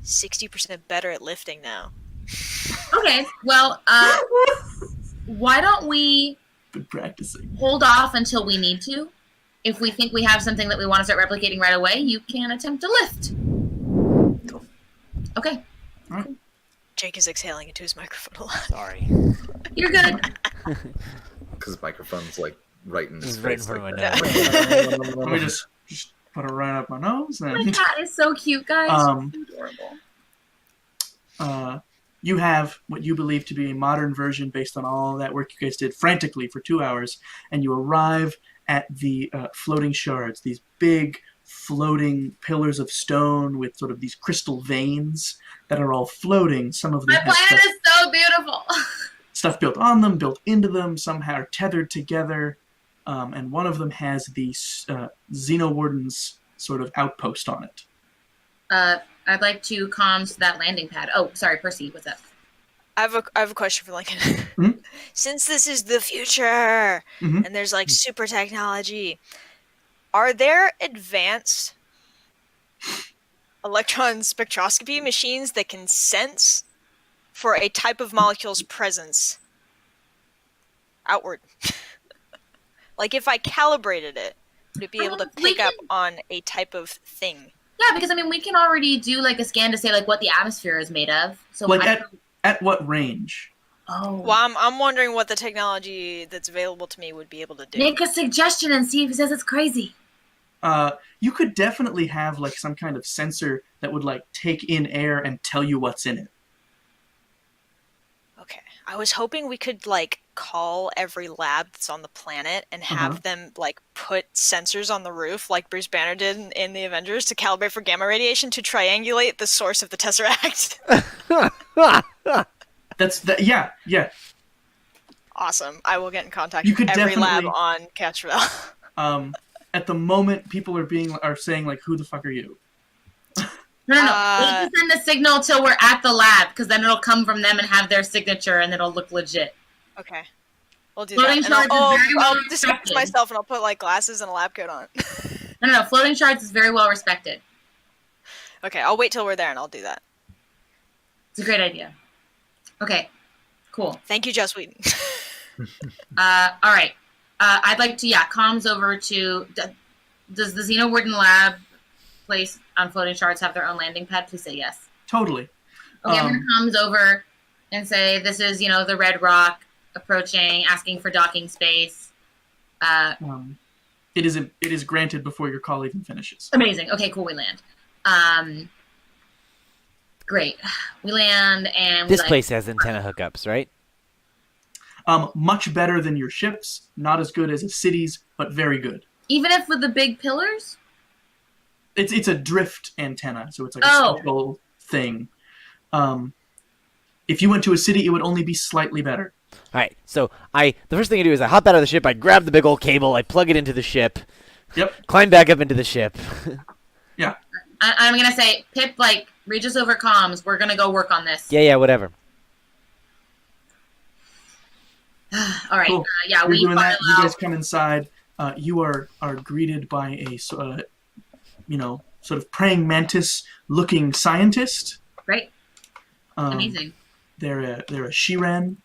60% better at lifting now. Okay, well, why don't we Been practicing. hold off until we need to? If we think we have something that we want to start replicating right away, you can attempt to lift. Cool. Okay. All right. Jake is exhaling into his microphone a lot. Sorry. You're good. Because the microphone's like right in his Just right in face. front of my like nose. Let me just put it right up my nose. My And cat is so cute, guys. She's adorable. you have what you believe to be a modern version based on all that work you guys did frantically for 2 hours, and you arrive at the floating shards, these big floating pillars of stone with sort of these crystal veins that are all floating. Some of them My have planet is so beautiful. stuff built on them, built into them, some are tethered together, and one of them has the Xenowarden's sort of outpost on it. I'd like to comms that landing pad. Oh, sorry, Percy, what's up? I have a question for Lincoln. Mhm. Since this is the future Mhm. and there's like super technology, are there advanced electron spectroscopy machines that can sense for a type of molecule's presence outward? Like if I calibrated it, would it be able to pick up on a type of thing? Yeah, because I mean, we can already do like a scan to say like what the atmosphere is made of. So Like at what range? oh, Well, I'm wondering what the technology that's available to me would be able to do. make a suggestion and see if he says it's crazy. You could definitely have like some kind of sensor that would like take in air and tell you what's in it. Okay. I was hoping we could like call every lab that's on the planet and have them like put sensors on the roof like Bruce Banner did in the Avengers to calibrate for gamma radiation to triangulate the source of the Tesseract. Yeah. Awesome. I will get in contact You with could every lab definitely- on Catchville. at the moment, people are saying like, "Who the fuck are you?" No. We can send a signal till we're at the lab, because then it'll come from them and have their signature, and it'll look legit. Okay. We'll do Floating that. And shards is very well I'll disguise respected. myself and I'll put like glasses and a lab coat on. No. Floating shards is very well respected. Okay, I'll wait till we're there and I'll do that. It's a great idea. Okay, cool. Thank you, Joss Whedon. All right. I'd like to, comms over to... Does the Xeno Warden Lab place on floating shards have their own landing pad? Please say yes. Totally. Okay, I'm going to comms over and say, this is, the Red Rock approaching, asking for docking space. It is granted before your call even finishes. Amazing. Okay, cool, we land. Great. We land and... This place has antenna hookups, right? Much better than your ships. Not as good as a city's, but very good. Even if with the big pillars? It's a drift antenna, so it's like a special thing. If you went to a city, it would only be slightly better. All right, so the first thing I do is I hop out of the ship, I grab the big old cable, I plug it into the ship. Yep. Climb back up into the ship. Yeah. I'm going to say, Pip, reach us over comms. We're going to go work on this. Yeah, whatever. All right. Cool. You're doing that. You guys come inside. You are greeted by a sort of praying mantis-looking scientist. Right. Amazing. They're a Shiren,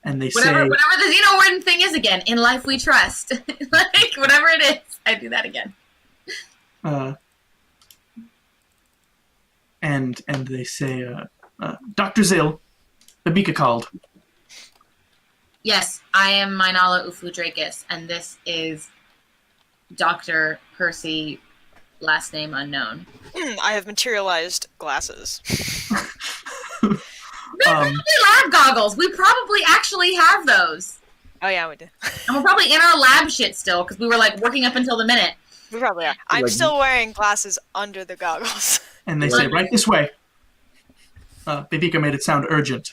and they whatever say the Xeno Warden thing is again. In life we trust. Whatever it is, I do that again. And they say, Dr. Zill, Babika called. Yes, I am Minala Ufudrakis, and this is Dr. Percy, last name unknown. I have materialized glasses. They're probably lab goggles. We probably actually have those. Oh yeah, we do. And we're probably in our lab shit still, because we were working up until the minute. We probably are. I'm still wearing glasses under the goggles. And they say, right this way. Babika made it sound urgent.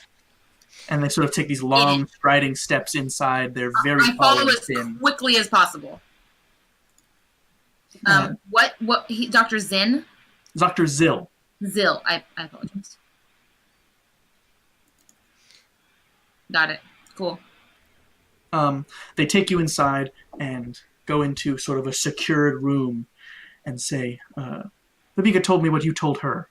And they sort of take these long, striding steps inside. They're very I tall follow and as thin. quickly as possible. Dr. Zin? Dr. Zill. Zill. I apologize. Got it. Cool. They take you inside and go into sort of a secured room and say, Babika told me what you told her.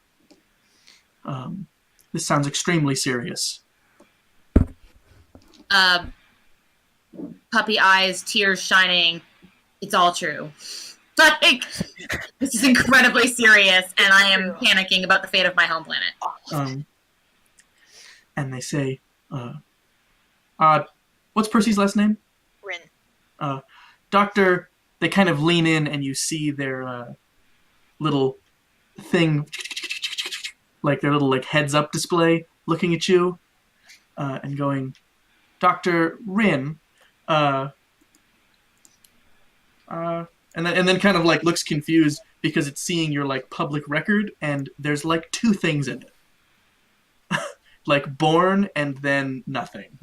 This sounds extremely serious. Puppy eyes, tears shining. It's all true. This is incredibly serious, and I am panicking about the fate of my home planet. And they say, what's Percy's last name? Rin. Doctor, they kind of lean in and you see their little thing, like their little heads up display looking at you and going, Dr. Rin, and then kind of looks confused because it's seeing your public record and there's two things in it. Born and then nothing.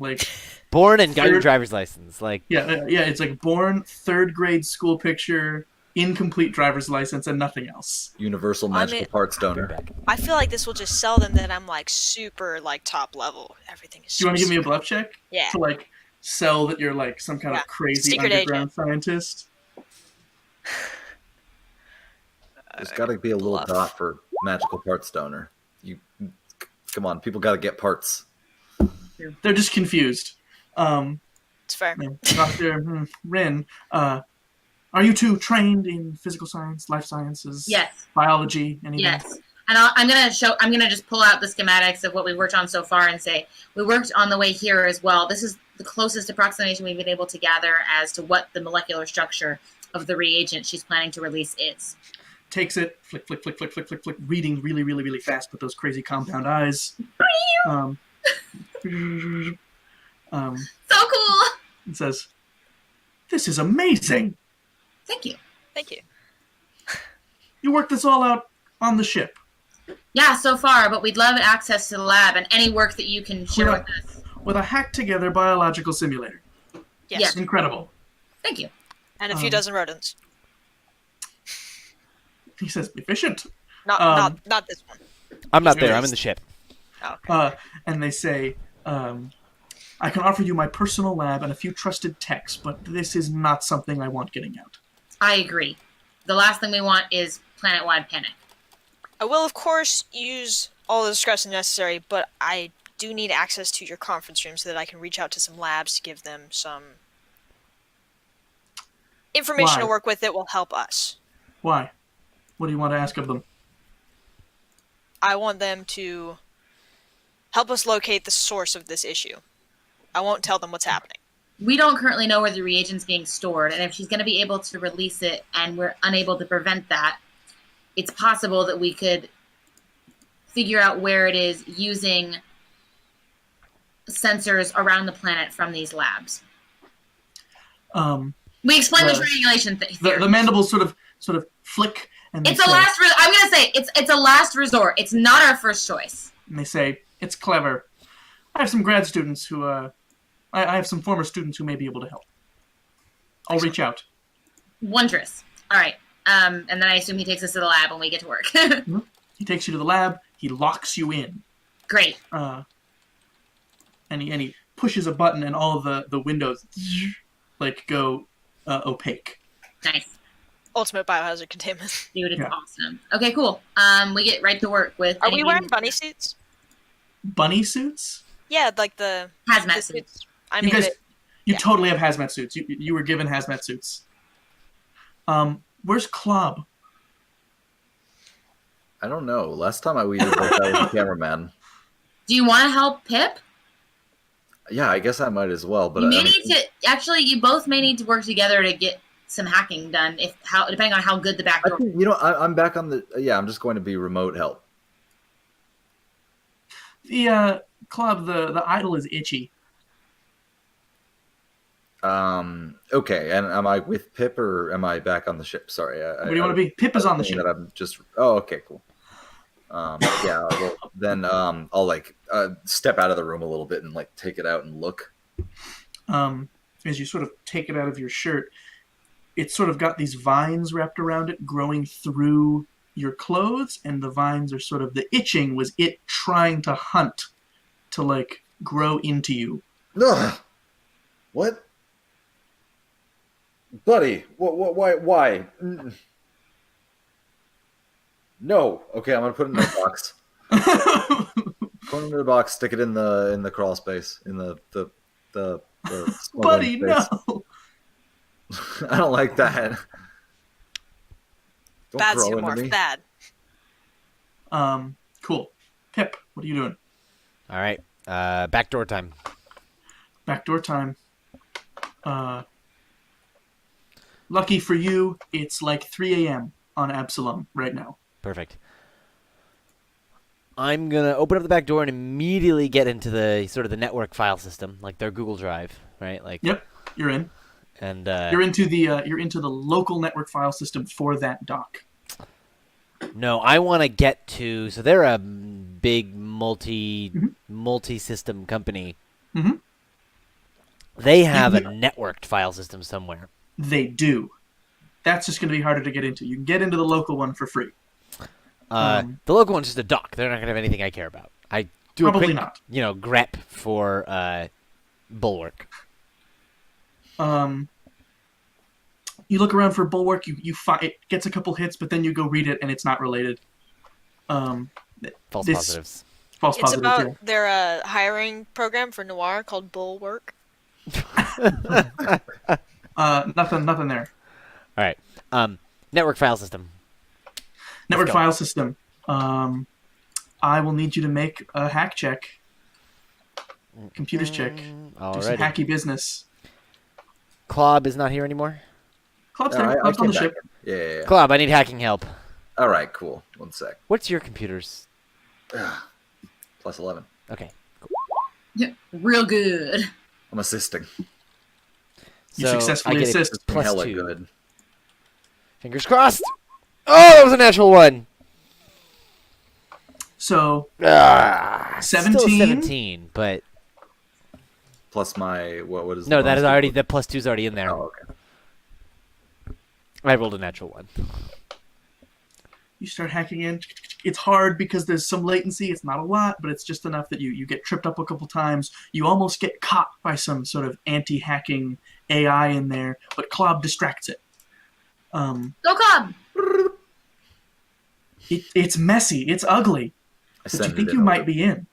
Born and got your driver's license. It's born, 3rd grade school picture, incomplete driver's license, and nothing else. Universal magical parts donor. I feel like this will just sell them that I'm super top level. Everything is. Do you want to give me a bluff check? Yeah. To sell that you're some kind of crazy secret underground agent. Scientist. There's got to be a little dot for magical parts donor. Come on, people got to get parts. They're just confused. It's fair. Mm-hmm. Dr. Rin, are you two trained in physical science, life sciences? Yes. Biology, anything? Yes. And I'm gonna just pull out the schematics of what we've worked on so far and say we worked on the way here as well. This is the closest approximation we've been able to gather as to what the molecular structure of the reagent she's planning to release is. Takes it, flick, flick, flick, flick, flick, flick, flick, reading really, really, really fast with those crazy compound eyes. So cool! It says, "This is amazing. Thank you. Thank you. You worked this all out on the ship." Yeah, so far, but we'd love access to the lab and any work that you can share with us. With a hacked together biological simulator. Yes. Incredible. Thank you. And a few dozen rodents. He says, efficient. Not this one. I'm not He's there. not- I'm in the ship. Oh, okay. And they say, I can offer you my personal lab and a few trusted techs, but this is not something I want getting out. I agree. The last thing we want is planet-wide panic. I will, of course, use all the discretion necessary, but I do need access to your conference room so that I can reach out to some labs to give them some information Why? to work with that will help us. Why? What do you want to ask of them? I want them to help us locate the source of this issue. I won't tell them what's happening. We don't currently know where the reagent's being stored, and if she's going to be able to release it and we're unable to prevent that, it's possible that we could figure out where it is using sensors around the planet from these labs. We explained the triangulation theory. The mandibles sort of flick, and they It's a say, last. I'm going to say it's a last resort. It's not our first choice. and they say, it's clever. I have some grad students who, I have some former students who may be able to help. I'll reach out. Wondrous. All right. And then I assume he takes us to the lab when we get to work. He takes you to the lab. He locks you in. Great. And he pushes a button, and all of the windows like go opaque. Nice. Ultimate biohazard containment. Dude, it's Yeah. awesome. Okay, cool. We get right to work with... Are we wearing bunny suits? Bunny suits? Yeah, like the Hazmat the suits. I You mean, guys, you yeah. totally have hazmat suits. You were given hazmat suits. Where's Klob? I don't know. Last time we did that with the cameraman. Do you want to help Pip? Yeah, I guess I might as well. But You may I mean, need to... Actually, you both may need to work together to get some hacking done, depending on how good the I backdoor... think, I'm back on the. Yeah, I'm just going to be remote help. The Klob, the idol is itchy. Okay, and am I with Pip or am I back on the ship? Sorry. What do you want to be? Pip is on the ship. That I'm just. Oh, okay, cool. Yeah. Well, then I'll step out of the room a little bit and take it out and look. As you sort of take it out of your shirt, it's sort of got these vines wrapped around it, growing through your clothes, and the vines are sort of, the itching was it trying to hunt to grow into you. Ugh. What? Buddy, why? No. Okay, I'm gonna put it in a box. Put it in the box. Stick it in the crawl space in the Buddy, space. no. I don't like that. Don't bad throw into xenomorph. me. Bad. Cool. Pip, what are you doing? All right. Backdoor time. Backdoor time. Lucky for you, it's 3 a.m. on Absalom right now. Perfect. I'm gonna open up the back door and immediately get into the sort of the network file system, like their Google Drive, right? Yep, you're in. And You're into the local network file system for that dock. no, I want to get to. So they're a big multi-system company. Mm-hmm. They have a networked file system somewhere. They do. That's just going to be harder to get into. You can get into the local one for free. The local one's just a dock. They're not gonna have anything I care about. I do Probably a quick, not. grep for Bulwark. You look around for Bulwark. It gets a couple hits, but then you go read it, and it's not related. False positives. False It's positives. about their hiring program for Noir called Bulwark. Nothing there. All right. Network file system. Network go. file system. I will need you to make a hack check. Computers check. Do some Alrighty. hacky business. Klob is not here anymore. Club's No, there. I Club's on came the back ship. in. Yeah. Klob, I need hacking help. All right, cool. 1 sec. What's your computer's? Plus 11. Okay. Real good. I'm assisting. You So successfully I get a assist. plus Hella 2. good. Fingers crossed. Oh, that was a natural one. So, Still 17? 17, but Plus my what is? no, the that is bonus? already the plus 2's already in there. Oh, okay. I rolled a natural one. You start hacking in. It's hard because there's some latency. It's not a lot, but it's just enough that you get tripped up a couple times. You almost get caught by some sort of anti-hacking AI in there, but Klob distracts it. Go Cobb! It's messy. It's ugly. But you think you might be in.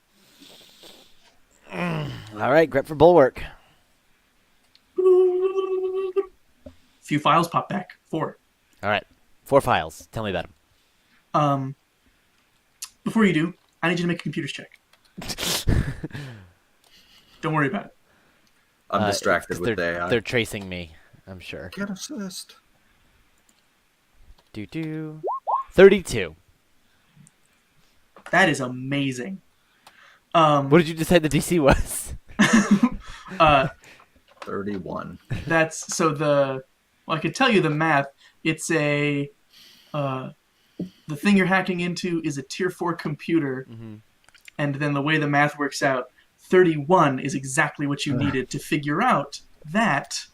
All right, grep for bulwark. Few files pop back. 4. All right, 4 files. Tell me about them. Before you do, I need you to make a computers check. Don't worry about it. I'm distracted with they're, the AI. They're tracing me, I'm sure. Get assist. 32. That is amazing. What did you decide the DC was? 31. That's so the. Well, I could tell you the math. It's a. The thing you're hacking into is a tier 4 computer, and then the way the math works out, 31 is exactly what you needed to figure out that.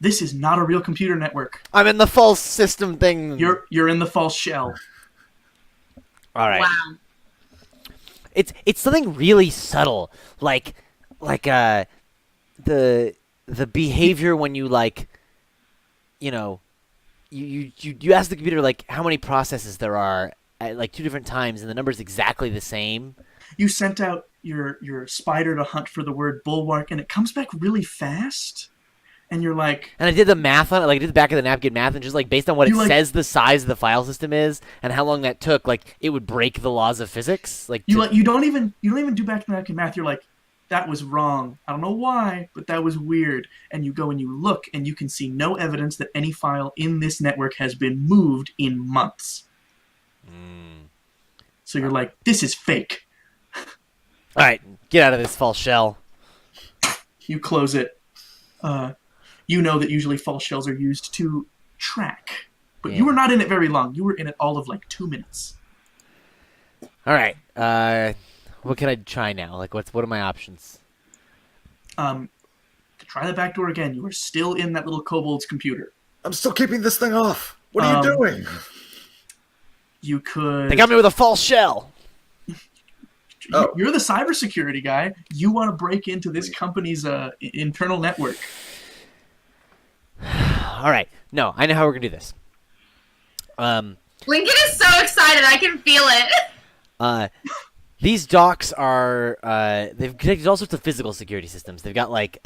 This is not a real computer network. I'm in the false system thing. You're in the false shell. All right. Wow. It's something really subtle, like the behavior when you you ask the computer like how many processes there are at like 2 different times, and the number's exactly the same. You sent out your spider to hunt for the word bulwark, and it comes back really fast. And you're like... And I did the math on it, like I did the back of the napkin math, and just like based on what it like, says the size of the file system is and how long that took, like it would break the laws of physics. You don't even do back of the napkin math. You're like, that was wrong. I don't know why, but that was weird. And you go and you look, and you can see no evidence that any file in this network has been moved in months. So you're like, this is fake. All right, get out of this false shell. You close it. You know that usually false shells are used to track. But you were not in it very long. You were in it all of like 2 minutes. All right. What can I try now? Like, what are my options? To try the back door again, you are still in that little kobold's computer. I'm still keeping this thing off. What are you doing? You could... They got me with a false shell. You're the cybersecurity guy. You want to break into this company's internal network. All right. No, I know how we're going to do this. Lincoln is so excited. I can feel it. These docks are they've connected all sorts of physical security systems. They've got like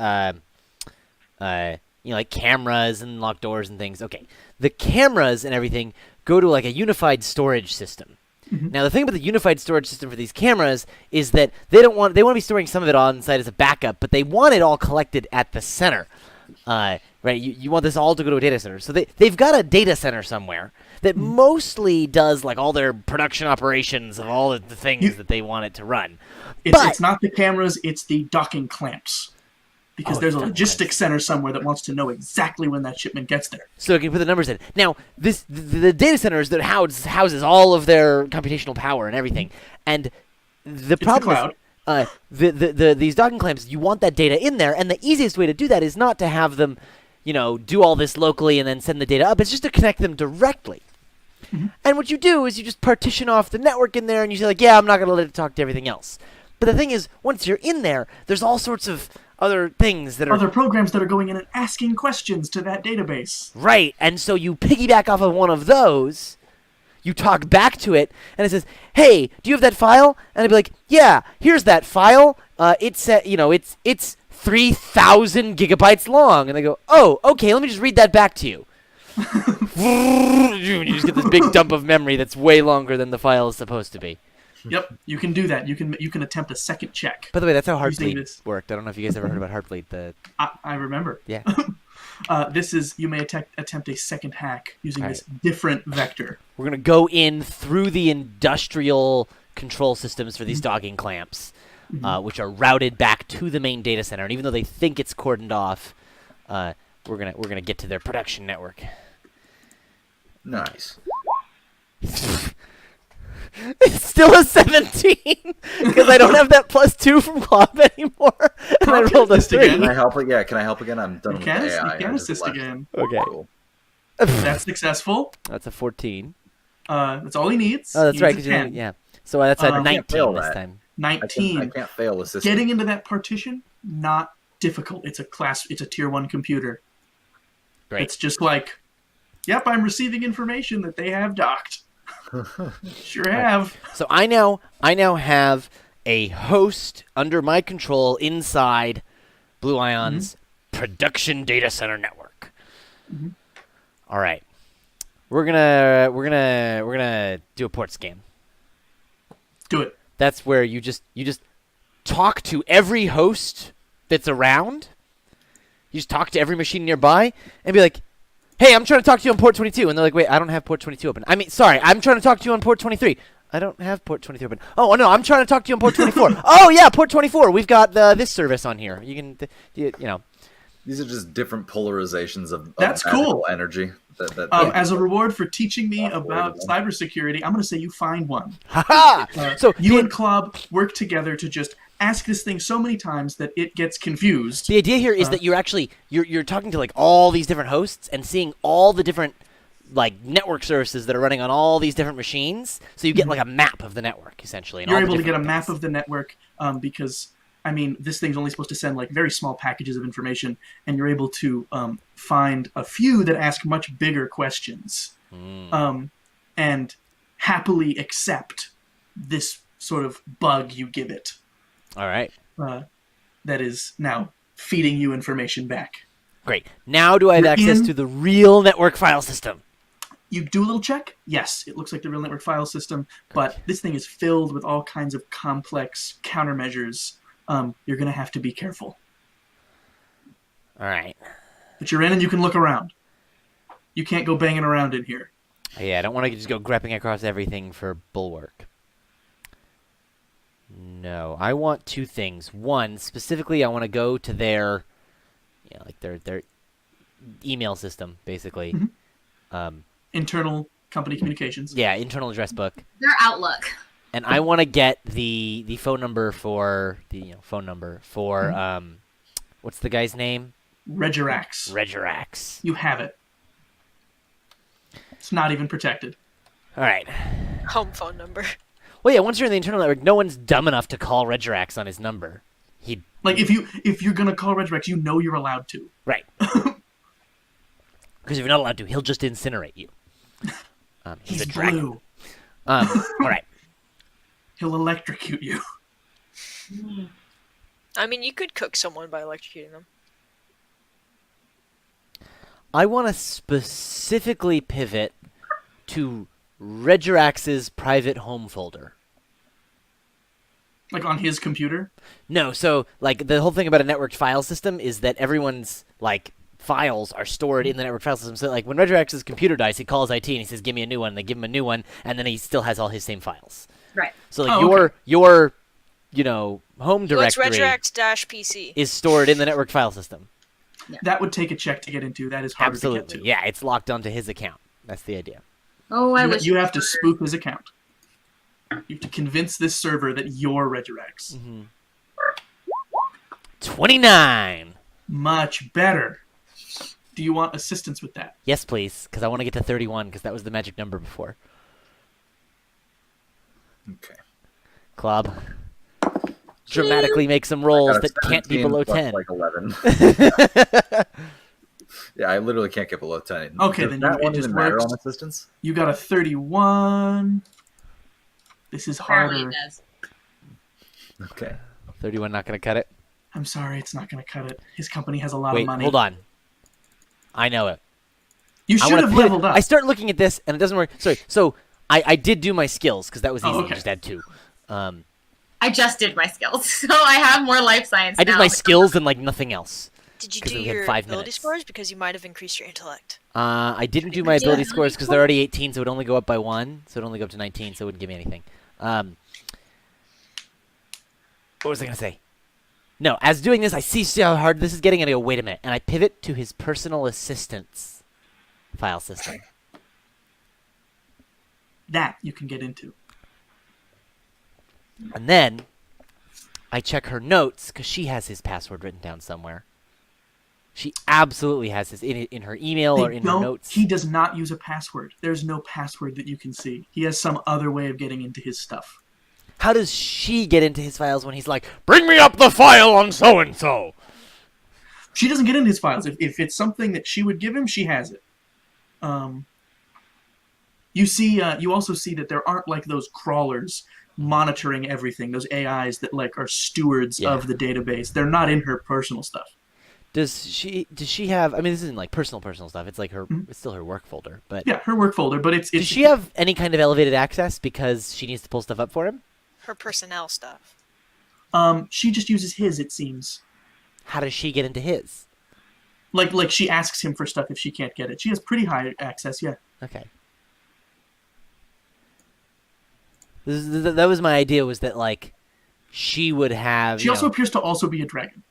like cameras and locked doors and things. Okay, the cameras and everything go to like a unified storage system. Now the thing about the unified storage system for these cameras is that they want to be storing some of it on site as a backup, but they want it all collected at the center. Right? You want this all to go to a data center. So they've got a data center somewhere that mostly does like all their production operations of all of the things that they want it to run. It's not the cameras, it's the docking clamps. Because there's a logistics center somewhere that wants to know exactly when that shipment gets there. So it can put the numbers in. Now, the data centers that houses all of their computational power and everything. And the problem is these docking clamps, you want that data in there, and the easiest way to do that is not to have them, do all this locally and then send the data up. It's just to connect them directly. And what you do is you just partition off the network in there, and you say, like, yeah, I'm not going to let it talk to everything else. But the thing is, once you're in there, there's all sorts of other things that are... Other programs that are going in and asking questions to that database. Right, and so you piggyback off of one of those, you talk back to it, and it says, hey, do you have that file? And I'd be like, yeah, here's that file. It's 3,000 gigabytes long. And they go, oh, okay, let me just read that back to you. You just get this big dump of memory that's way longer than the file is supposed to be. Yep, you can do that. You can attempt a second check. By the way, that's how Heartbleed worked. I don't know if you guys ever heard about Heartbleed. I remember. Yeah. You may attempt a second hack using this different vector. We're going to go in through the industrial control systems for these docking clamps, which are routed back to the main data center. And even though they think it's cordoned off, we're gonna get to their production network. Nice. It's still a 17 because I don't have that +2 from Klopp anymore, and I rolled a 3. Can I help again? Yeah, can I help again? I'm done with the AI. You can assist again. Okay. Cool. That's successful. That's a 14. That's all he needs. Oh, that's He right. needs 'Cause a you 10. yeah. So that's a I can't fail 19 this that. time. I 19. can't fail a system. Getting into that partition, not difficult. It's a tier 1 computer. Great. It's just like, yep, I'm receiving information that they have docked. Sure have. So I now have a host under my control inside Blue Ion's production data center network. All right. We're gonna do a port scan. Do it. That's where you just talk to every host that's around. You just talk to every machine nearby and be like, "Hey, I'm trying to talk to you on port 22." And they're like, "Wait, I don't have port 22 open." I mean, sorry, I'm trying to talk to you on port 23. I don't have port 23 open. Oh, no, I'm trying to talk to you on port 24. Oh, yeah, port 24. We've got this service on here. You can, you know. These are just different polarizations of That's magical cool. energy. As a reward for teaching me about cybersecurity, I'm going to say you find one. Ha-ha! So you and Klob work together to just ask this thing so many times that it gets confused. The idea here is that you're actually you're talking to like all these different hosts and seeing all the different like network services that are running on all these different machines. So you get like a map of the network essentially. And You're all the able to get a different map things. of the network because, I mean, this thing's only supposed to send like very small packages of information, and you're able to find a few that ask much bigger questions and happily accept this sort of bug you give it. All right. That is now feeding you information back. Great. Now do I have You're access in- to the real network file system? You do a little check. Yes, it looks like the real network file system, but this thing is filled with all kinds of complex countermeasures. You're going to have to be careful. All right. But you're in and you can look around. You can't go banging around in here. Yeah, I don't want to just go grepping across everything for bulwark. No, I want two things. One, specifically, I want to go to their, like their email system, basically. Internal company communications. Yeah, internal address book. Their Outlook. And I want to get the phone number for what's the guy's name? Regirax. Regirax. You have it. It's not even protected. All right. Home phone number. Well, yeah. Once you're in the internal network, no one's dumb enough to call Regirax on his number. Like if you're gonna call Regirax, you know you're allowed to. Right. Because if you're not allowed to, he'll just incinerate you. He's a dragon. blue. All right. He'll electrocute you. I mean, you could cook someone by electrocuting them. I want to specifically pivot to Regirax's private home folder. Like on his computer. No, so like the whole thing about a networked file system is that everyone's like files are stored in the network file system. So like when Regirax's computer dies, he calls IT and he says, "Give me a new one." And they give him a new one, and then he still has all his same files. Right. So like Oh, your home What's directory Regirax-PC? is stored in the network file system. That would take a check to get into. That is harder to Absolutely. get to. Yeah, it's locked onto his account. That's the idea. Oh, I wish You have to spook his account. You have to convince this server that you're Regirax. 29. Much better. Do you want assistance with that? Yes, please, because I want to get to 31 because that was the magic number before. Okay. Club. Dramatically make some rolls I got a that can't be 17 below plus, 10. Like 11. Yeah, I literally can't get below 10. Okay, Does then that it one just even matter works. on assistance? You got a 31. This is apparently harder. it does. Okay. 31 not going to cut it. I'm sorry, it's not going to cut it. His company has a lot Wait, of money. hold on. I know it. You I should wanna have pivot. leveled up. I start looking at this and it doesn't work. Sorry. So I did do my skills because that was easy. okay. Just add 2. I just did my skills, so I have more life science I did now. my skills and like nothing else. Did you 'Cause do we had your 5 ability minutes. scores? Because you might have increased your intellect. I didn't do my Yeah. ability scores because they're already 18, so it would only go up by 1. So it would only go up to 19, so it wouldn't give me anything. What was I going to say? No, as doing this, I see how hard this is getting, and I go, wait a minute. And I pivot to his personal assistant's file system. That you can get into. And then I check her notes because she has his password written down somewhere. She absolutely has this in her email or They in her don't. notes. He does not use a password. There's no password that you can see. He has some other way of getting into his stuff. How does she get into his files when he's like, "Bring me up the file on so and so"? She doesn't get into his files. If it's something that she would give him, she has it. You see, you also see that there aren't like those crawlers monitoring everything. Those AIs that like are stewards Yeah. of the database. They're not in her personal stuff. Does she have? I mean, this isn't like personal stuff. It's like her. Mhm. It's still her work folder. But Yeah, her work folder, but it's does she have any kind of elevated access because she needs to pull stuff up for him? Her personnel stuff. She just uses his. It seems How does she get into his? like she asks him for stuff if she can't get it. She has pretty high access. Yeah. Okay. That was my idea. Was that like she would have? She also appears to also be a dragon,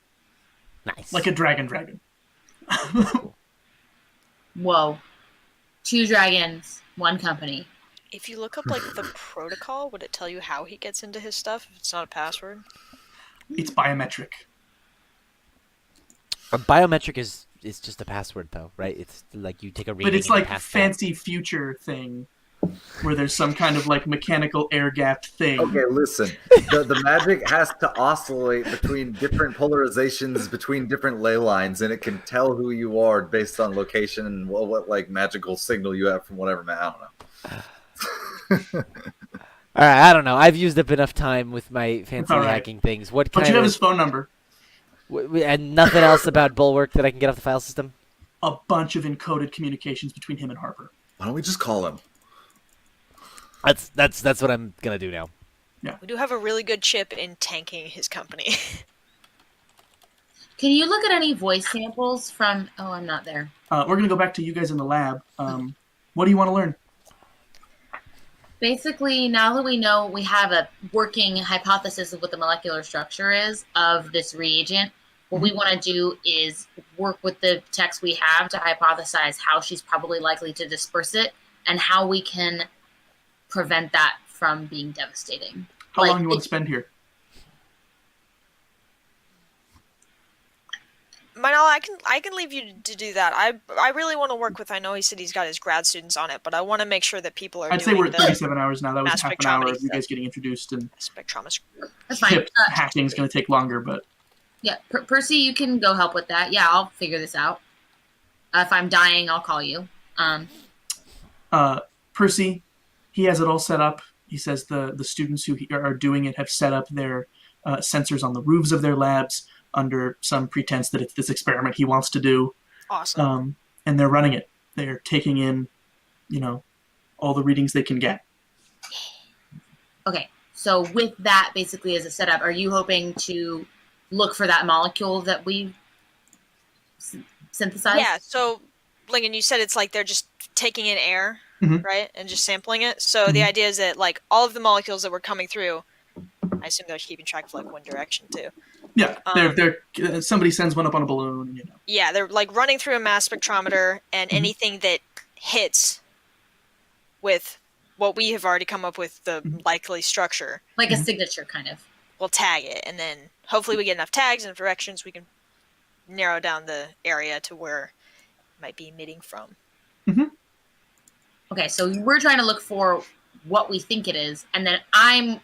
nice. like a dragon. Whoa. 2 dragons, 1 company. If you look up like the protocol, would it tell you how he gets into his stuff if it's not a password? It's biometric. A biometric is just a password though, right? It's like you take a reading. But it's and like pass fancy future thing where there's some kind of like mechanical air gap thing. Okay, listen. The magic has to oscillate between different polarizations, between different ley lines, and it can tell who you are based on location and what like magical signal you have from whatever. I don't know. All right, I don't know. I've used up enough time with my fancy All right. hacking things. What But kind you have of his phone number. and nothing else about Bulwark that I can get off the file system? A bunch of encoded communications between him and Harper. Why don't we just call him? That's what I'm gonna do now. We do have a really good chip in tanking his company. Can you look at any voice samples from... Oh, I'm not there. We're going to go back to you guys in the lab. What do you want to learn? Basically, now that we know we have a working hypothesis of what the molecular structure is of this reagent, what we want to do is work with the text we have to hypothesize how she's probably likely to disperse it and how we can prevent that from being devastating. How long do you want to spend here? Manal, I can leave you to do that. I really want to work with. I know he said he's got his grad students on it, but I want to make sure that people are. I'd say we're at 37 hours now. That was mass half an hour spectrometry of you guys getting introduced, and spectrometry. That's fine. chip hacking is going to take longer, but Yeah, Percy, you can go help with that. Yeah, I'll figure this out. If I'm dying, I'll call you. Percy, he has it all set up. He says the students who are doing it have set up their sensors on the roofs of their labs under some pretense that it's this experiment he wants to do. Awesome. And they're running it. They're taking in, all the readings they can get. Okay, so with that basically as a setup, are you hoping to look for that molecule that we synthesized? Yeah. So, Lincoln, you said it's like they're just taking in air, right, and just sampling it. So the idea is that like all of the molecules that were coming through, I assume they're keeping track of like one direction too. Yeah, they're somebody sends one up on a balloon. Yeah, they're like running through a mass spectrometer, and anything that hits with what we have already come up with the likely structure, Like a signature, kind of. we'll tag it, and then hopefully we get enough tags and directions we can narrow down the area to where it might be emitting from. Okay, so we're trying to look for what we think it is, and then I'm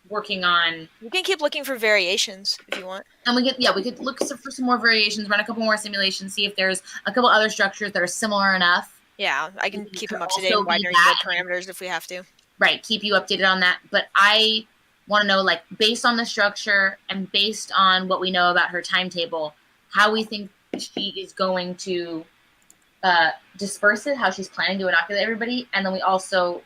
working on... You can keep looking for variations if you want. And we could look for some more variations, run a couple more simulations, see if there's a couple other structures that are similar enough. Yeah, I can keep them up to date Also and be widen that- the parameters if we have to. Right, keep you updated on that. But I want to know, like, based on the structure and based on what we know about her timetable, how we think she is going to disperse it, how she's planning to inoculate everybody, and then we also,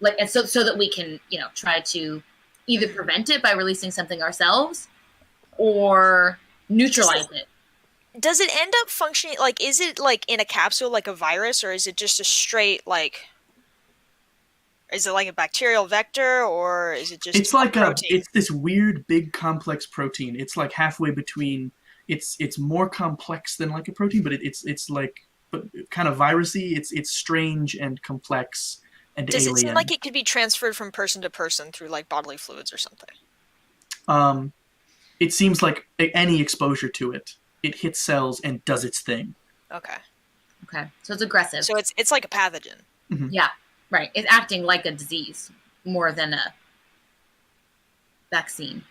like, and so that we can, try to either prevent it by releasing something ourselves or neutralize it. Does it end up functioning, like, is it, like, in a capsule like a virus, or is it just a straight, like, is it like a bacterial vector, or is it just It's like protein? it's this weird big complex protein. It's like halfway between. It's more complex than like a protein, but it's like but kind of virusy. It's strange and complex and Does alien. it seem like it could be transferred from person to person through like bodily fluids or something? It seems like any exposure to it it hits cells and does its thing. Okay. Okay, so it's aggressive. So it's like a pathogen. Yeah, right. It's acting like a disease more than a vaccine.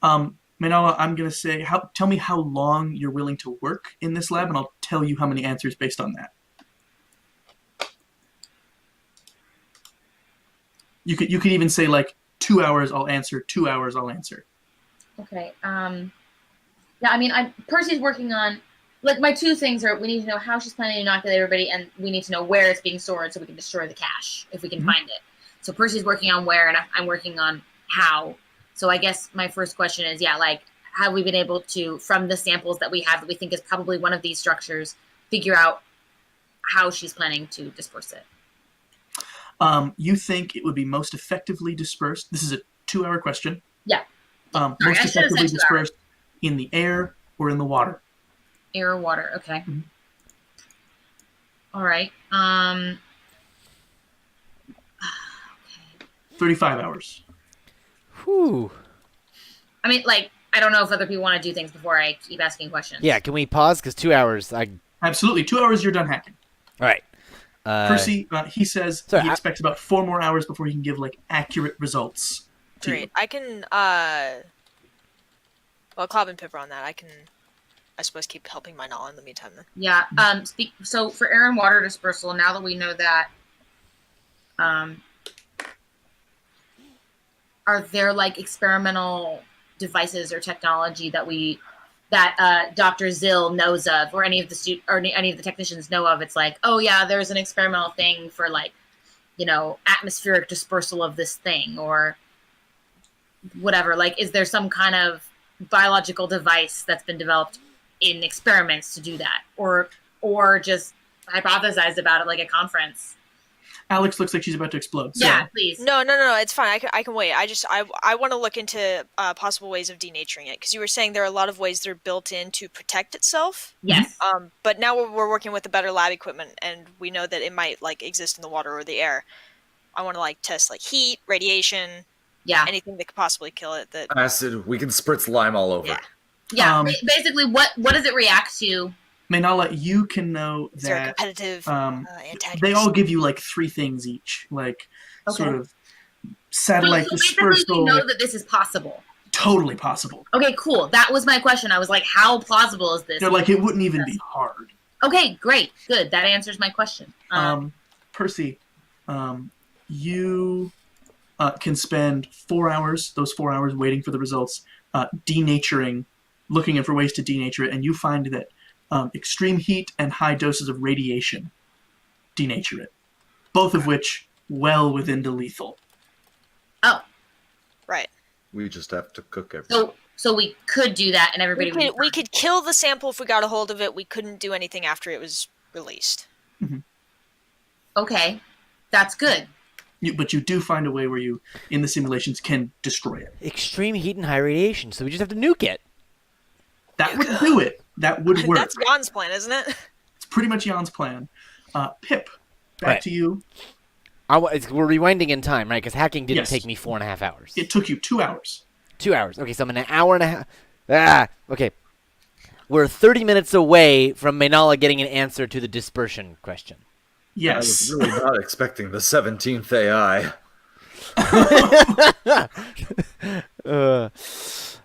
Manala, I'm going to say, tell me how long you're willing to work in this lab, and I'll tell you how many answers based on that. You could even say, like, 2 hours I'll answer, 2 hours I'll answer. Okay. Yeah, I mean, Percy's working on, like, my two things are we need to know how she's planning to inoculate everybody, and we need to know where it's being stored so we can destroy the cache if we can find it. So Percy's working on where, and I'm working on how. So I guess my first question is, yeah, like, have we been able to, from the samples that we have that we think is probably one of these structures, figure out how she's planning to disperse it? You think it would be most effectively dispersed? This is a 2-hour question. Yeah. Most effectively dispersed in the air or in the water? Air or water, okay. Mm-hmm. All right. Okay. 35 hours. Whew. I mean, like, I don't know if other people want to do things before I keep asking questions. Yeah, can we pause? Because 2 hours, Absolutely. 2 hours, you're done hacking. All right. Percy, he says sorry, he expects about 4 more hours before he can give, like, accurate results to you. Great. I can, well, Clob and Pipper on that. I can, I suppose, keep helping my Nala in the meantime then. Yeah. So for air and water dispersal, now that we know that, are there like experimental devices or technology that Dr. Zill knows of, or any of the technicians know of? It's like, oh yeah, there's an experimental thing for, like, you know, atmospheric dispersal of this thing or whatever. Like, is there some kind of biological device that's been developed in experiments to do that, or just hypothesized about it like a conference? Alex looks like she's about to explode. So. Yeah, please. No, it's fine. I can wait. I want to look into possible ways of denaturing it, because you were saying there are a lot of ways they're built in to protect itself. Yes. But now we're working with the better lab equipment, and we know that it might, like, exist in the water or the air. I want to, like, test, like, heat, radiation, anything that could possibly kill it. That acid. We can spritz lime all over. Yeah. Basically, what does it react to? Manala, you can know that. Is there a competitive antagonist? They all give you, like, 3 things each, like, sort of satellite so dispersal. Basically, we know that this is possible. Totally possible. Okay, cool. That was my question. I was like, how plausible is this? They're like, it wouldn't even be hard. Okay, great, good. That answers my question. Percy, you can spend 4 hours, those 4 hours waiting for the results, denaturing, looking for ways to denature it, and you find that extreme heat and high doses of radiation denature it. Both of which well within the lethal. Oh. Right. We just have to cook everything. So we could do that, and everybody we could kill the sample if we got a hold of it. We couldn't do anything after it was released. Mm-hmm. Okay. That's good. But you do find a way where you, in the simulations, can destroy it. Extreme heat and high radiation, so we just have to nuke it. That would do it. That would work. That's Jan's plan, isn't it? It's pretty much Jan's plan. Pip, back to you. We're rewinding in time, right? Because hacking didn't take me 4.5 hours. It took you 2 hours. 2 hours. Okay, so I'm in an hour and a half. Okay. We're 30 minutes away from Manala getting an answer to the dispersion question. Yes. I was really not expecting the 17th AI.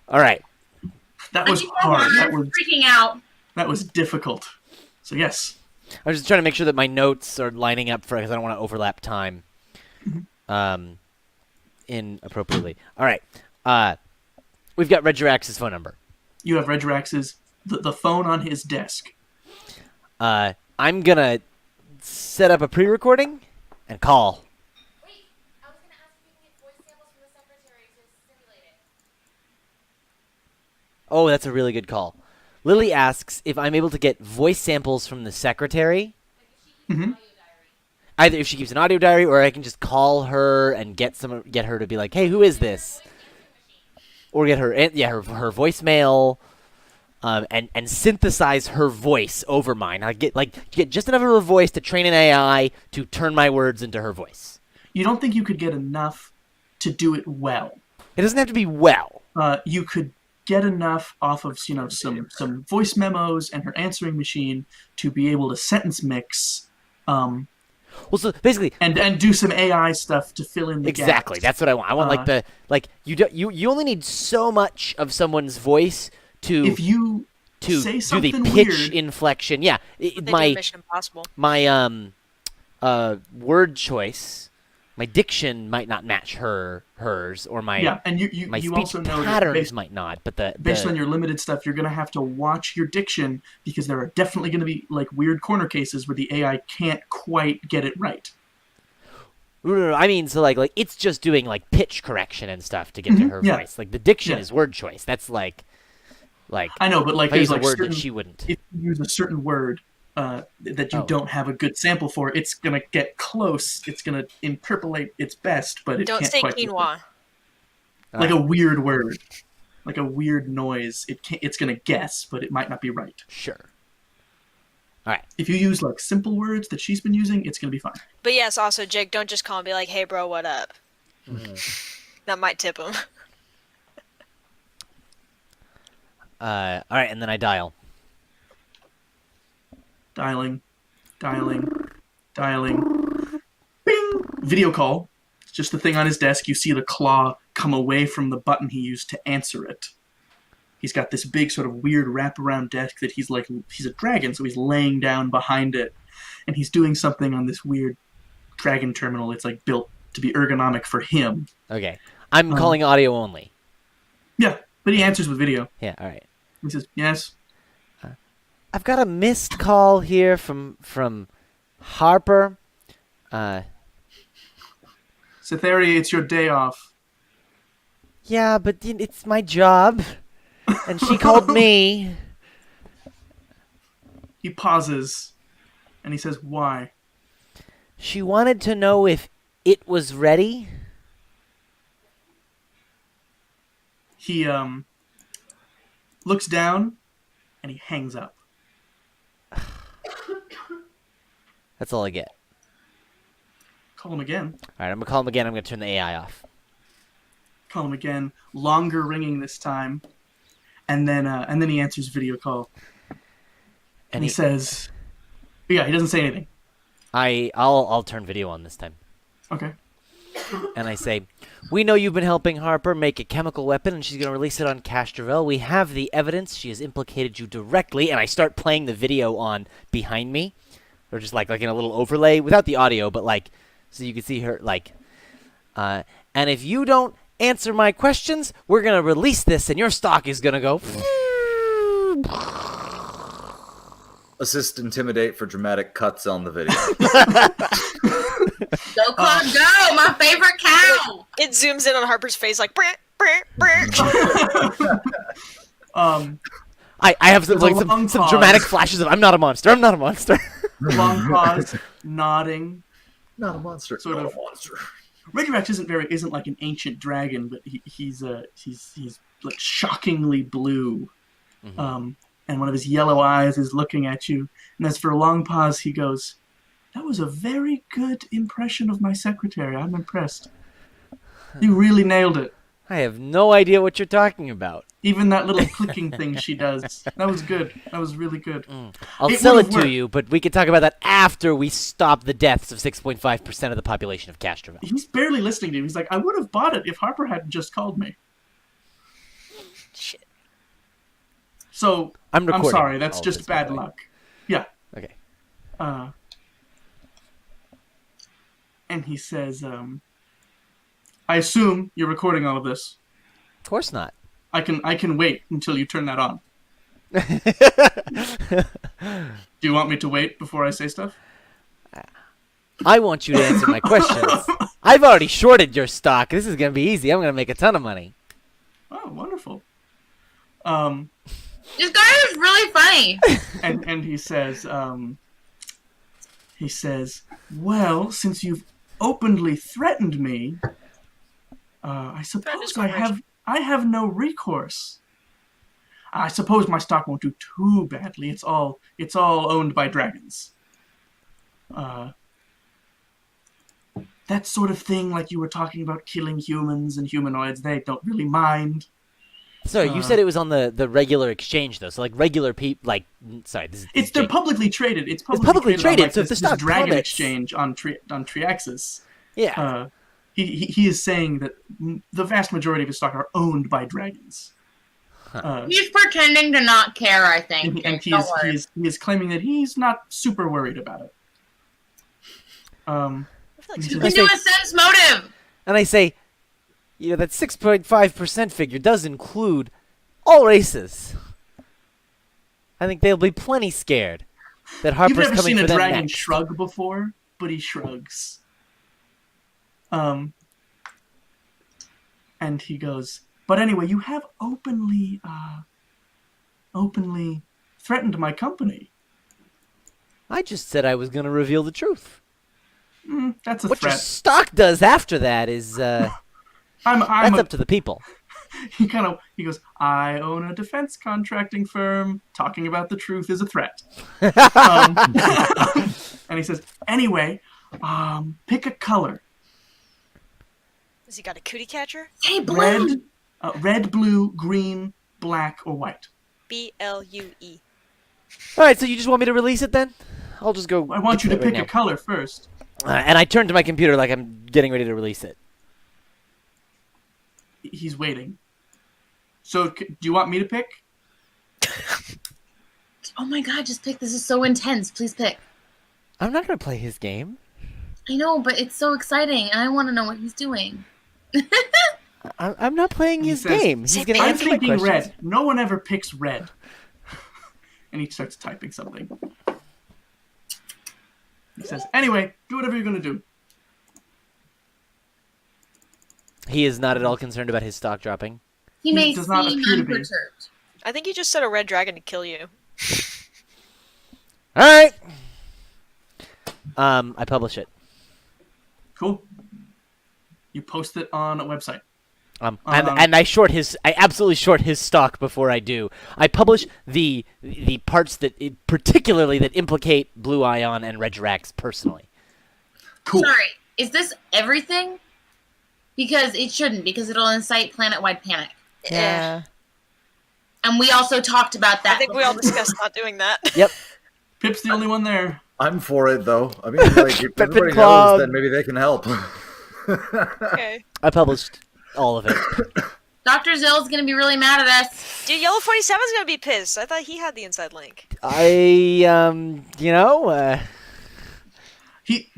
All right. That was hard. That was freaking out. That was difficult. So yes. I was just trying to make sure that my notes are lining up because I don't want to overlap time inappropriately. All right. We've got Redrax's phone number. You have Redrax's the phone on his desk. I'm going to set up a pre-recording and call. Wait, I was going to ask if you can get voice samples from the secretary to simulate it. Oh, that's a really good call. Lily asks if I'm able to get voice samples from the secretary. Like if she keeps an audio diary. Either if she keeps an audio diary, or I can just call her and get her to be like, "Hey, who is this?" Or get her her voicemail, and synthesize her voice over mine. I get just enough of her voice to train an AI to turn my words into her voice. You don't think you could get enough to do it well? It doesn't have to be well. You could get enough off of some voice memos and her answering machine to be able to sentence mix, Well, so basically, and do some AI stuff to fill in the exactly. gaps. That's what I want. I want you only need so much of someone's voice to If you to say do the something pitch weird, inflection. Yeah, They did my Mission Impossible. my word choice, my diction might not match hers, or my and my you speech also know that patterns might not. But based the on your limited stuff, you're going to have to watch your diction because there are definitely going to be like weird corner cases where the AI can't quite get it right. no, I mean, so like it's just doing like pitch correction and stuff to get to her yeah. voice. Like the diction Yeah. is word choice. That's like I know, but like if I use there's a like word certain, that she wouldn't. if you use a certain word that you Oh. don't have a good sample for, it's gonna get close. It's gonna interpolate its best, but it Don't can't say quite get quinoa. it. Like a weird word, like a weird noise. It's gonna guess, but it might not be right. Sure. All right. If you use like simple words that she's been using, it's gonna be fine. But yes, also, Jake, don't just call and be like, hey, bro, what up? That might tip him. All right, and then I dial. Dialing. Bing! Video call. It's just the thing on his desk. You see the claw come away from the button he used to answer it. He's got this big sort of weird wraparound desk that he's a dragon, so he's laying down behind it. And he's doing something on this weird dragon terminal. It's like built to be ergonomic for him. Okay. I'm calling audio only. Yeah, but he answers with video. Yeah, all right. He says, yes. I've got a missed call here from Harper. Cytherea, it's your day off. Yeah, but it's my job. And she called me. He pauses, and he says, why? She wanted to know if it was ready. He looks down, and he hangs up. That's all I get. Call him again. All right, I'm going to call him again. I'm going to turn the AI off. Call him again. Longer ringing this time. And then he answers video call. And he says, yeah, he doesn't say anything. I'll turn video on this time. Okay. And I say, we know you've been helping Harper make a chemical weapon, and she's going to release it on Castrovel. We have the evidence. She has implicated you directly. And I start playing the video on behind me, or just like in a little overlay without the audio, but like so you can see her like. And if you don't answer my questions, we're going to release this, and your stock is going to go. Assist intimidate for dramatic cuts on the video. Go, Claude, go! My favorite cow! It zooms in on Harper's face like, brr, brr, brr. I have some, There's a like, long some pause. dramatic flashes of I'm not a monster. I'm not a monster. Long pause, nodding. Not a monster. Sort Not of. a monster. Regirex isn't like an ancient dragon, but he's like shockingly blue. And one of his yellow eyes is looking at you. And as for a long pause, he goes, that was a very good impression of my secretary. I'm impressed. You really nailed it. I have no idea what you're talking about. Even that little clicking thing she does. That was good. That was really good. I'll It sell it would've to worked. you, but we can talk about that after we stop the deaths of 6.5% of the population of Castrovel. He's barely listening to you. He's like, I would have bought it if Harper hadn't just called me. Shit. So, I'm recording sorry. That's all just this, by bad the way. luck. Yeah. Okay. And he says, I assume you're recording all of this. Of course not. I can wait until you turn that on. Do you want me to wait before I say stuff? I want you to answer my questions. I've already shorted your stock. This is going to be easy. I'm going to make a ton of money. Oh, wonderful. This guy is really funny. And he says, well, since you've openly threatened me, I suppose I have no recourse. I suppose my stock won't do too badly. It's all owned by dragons. That sort of thing, like you were talking about killing humans and humanoids, they don't really mind. Sorry, you said it was on the regular exchange though. So like regular people, sorry, They're publicly traded. It's publicly on, traded, like, so if the this stock Dragon plummets- exchange on Triaxis. yeah. He is saying that the vast majority of his stock are owned by dragons. He's pretending to not care, I think. And he Don't worry. is claiming that he's not super worried about it. I feel like He You says- can do a sense motive. And I say, that 6.5% figure does include all races. I think they'll be plenty scared that You've Harper's never coming seen for a them dragon next. shrug before, but he shrugs. And he goes, but anyway, you have openly threatened my company. I just said I was going to reveal the truth. That's a What your threat. stock does after that is I'm that's up to the people. He goes, I own a defense contracting firm. Talking about the truth is a threat. And he says, anyway, pick a color. Has he got a cootie catcher? Hey, Blue. Red, blue, green, black, or white. BLUE. All right, so you just want me to release it then? I'll just go. I want you to right pick now. a color first. And I turn to my computer like I'm getting ready to release it. He's waiting. So, do you want me to pick? Oh my god, just pick. This is so intense. Please pick. I'm not going to play his game. I know, but it's so exciting, and I want to know what he's doing. I'm not playing He his says, game. He's going to I'm answer my thinking questions. red. No one ever picks red. And he starts typing something. He says, anyway, do whatever you're going to do. He is not at all concerned about his stock dropping. He He may does not seem appear to be. unperturbed. I think he just said a red dragon to kill you. All right. I publish it. Cool. You post it on a website. And I absolutely short his stock before I do. I publish the parts particularly that implicate Blue Ion and Regrax personally. Cool. Sorry, is this everything? Because it shouldn't, because it'll incite planet-wide panic. Yeah. And we also talked about that. I think we all discussed not doing that. Yep. Pip's the only one there. I'm for it though. I mean, like if Pippin everybody Club. knows, then maybe they can help. Okay. I published all of it. Dr. Zill's gonna be really mad at us. Dude, Yellow 47's gonna be pissed. I thought he had the inside link.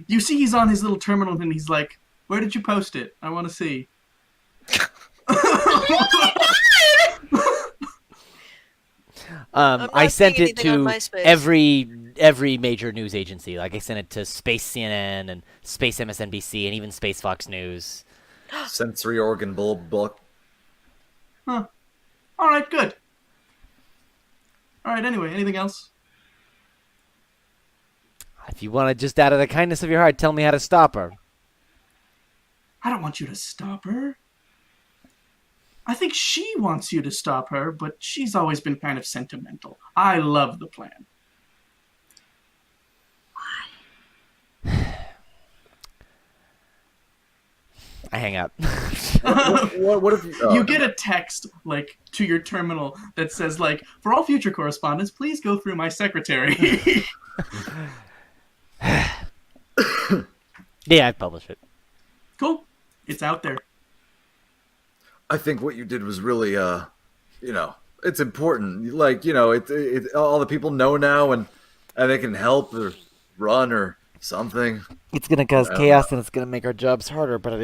You see he's on his little terminal and he's like, where did you post it? I want to see. not I sent seeing it anything on to MySpace. every major news agency. Like I sent it to Space CNN and Space MSNBC and even Space Fox News. Sensory organ bulb book. Huh. All right, good. All right, anyway, anything else? If you want to just out of the kindness of your heart tell me how to stop her. I don't want you to stop her. I think she wants you to stop her, but she's always been kind of sentimental. I love the plan. I hang up. What if You get a text, like, to your terminal that says, like, for all future correspondence, please go through my secretary. Yeah, I publish it. Cool. It's out there. I think what you did was really, it's important. Like, all the people know now, and they can help or run or something. It's gonna cause chaos and it's gonna make our jobs harder. But I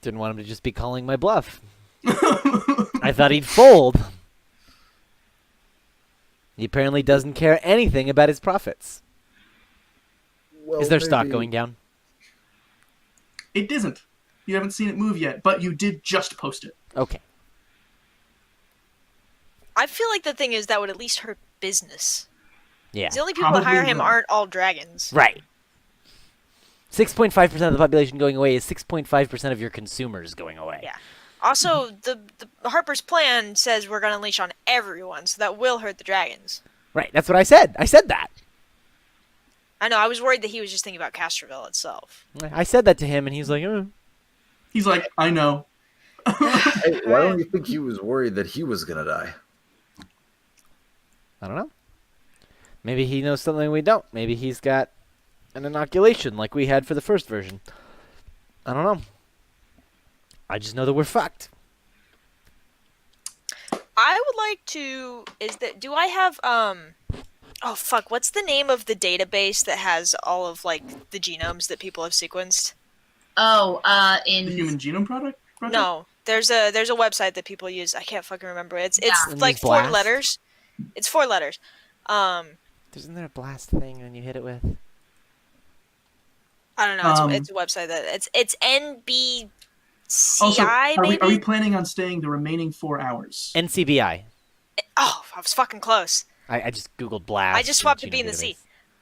didn't want him to just be calling my bluff. I thought he'd fold. He apparently doesn't care anything about his profits. Well, Is their stock maybe- going down? It isn't. You haven't seen it move yet, but you did just post it. Okay. I feel like the thing is that would at least hurt business. Yeah. The only people that hire Probably him will. aren't all dragons. Right. 6.5% of the population going away is 6.5% of your consumers going away. Yeah. Also, the Harper's plan says we're going to unleash on everyone, so that will hurt the dragons. Right. That's what I said. I said that. I know, I was worried that he was just thinking about Castroville itself. I said that to him, and he's like, He's like, I know. Hey, why don't you think he was worried that he was gonna die? I don't know. Maybe he knows something we don't. Maybe he's got an inoculation like we had for the first version. I don't know. I just know that we're fucked. I would like to. Do I have Oh fuck! What's the name of the database that has all of like the genomes that people have sequenced? Oh, The Human Genome Project? No, there's a website that people use. I can't fucking remember it. It's Yeah. like Use 4 Blast? letters. It's 4 letters. Isn't there a blast thing when you hit it with? I don't know. Um, It's a website that it's NBCI Also, are maybe. we planning on staying the remaining 4 hours? NCBI. Oh, I was fucking close. I just googled blast. I just in swapped the B genome and the C.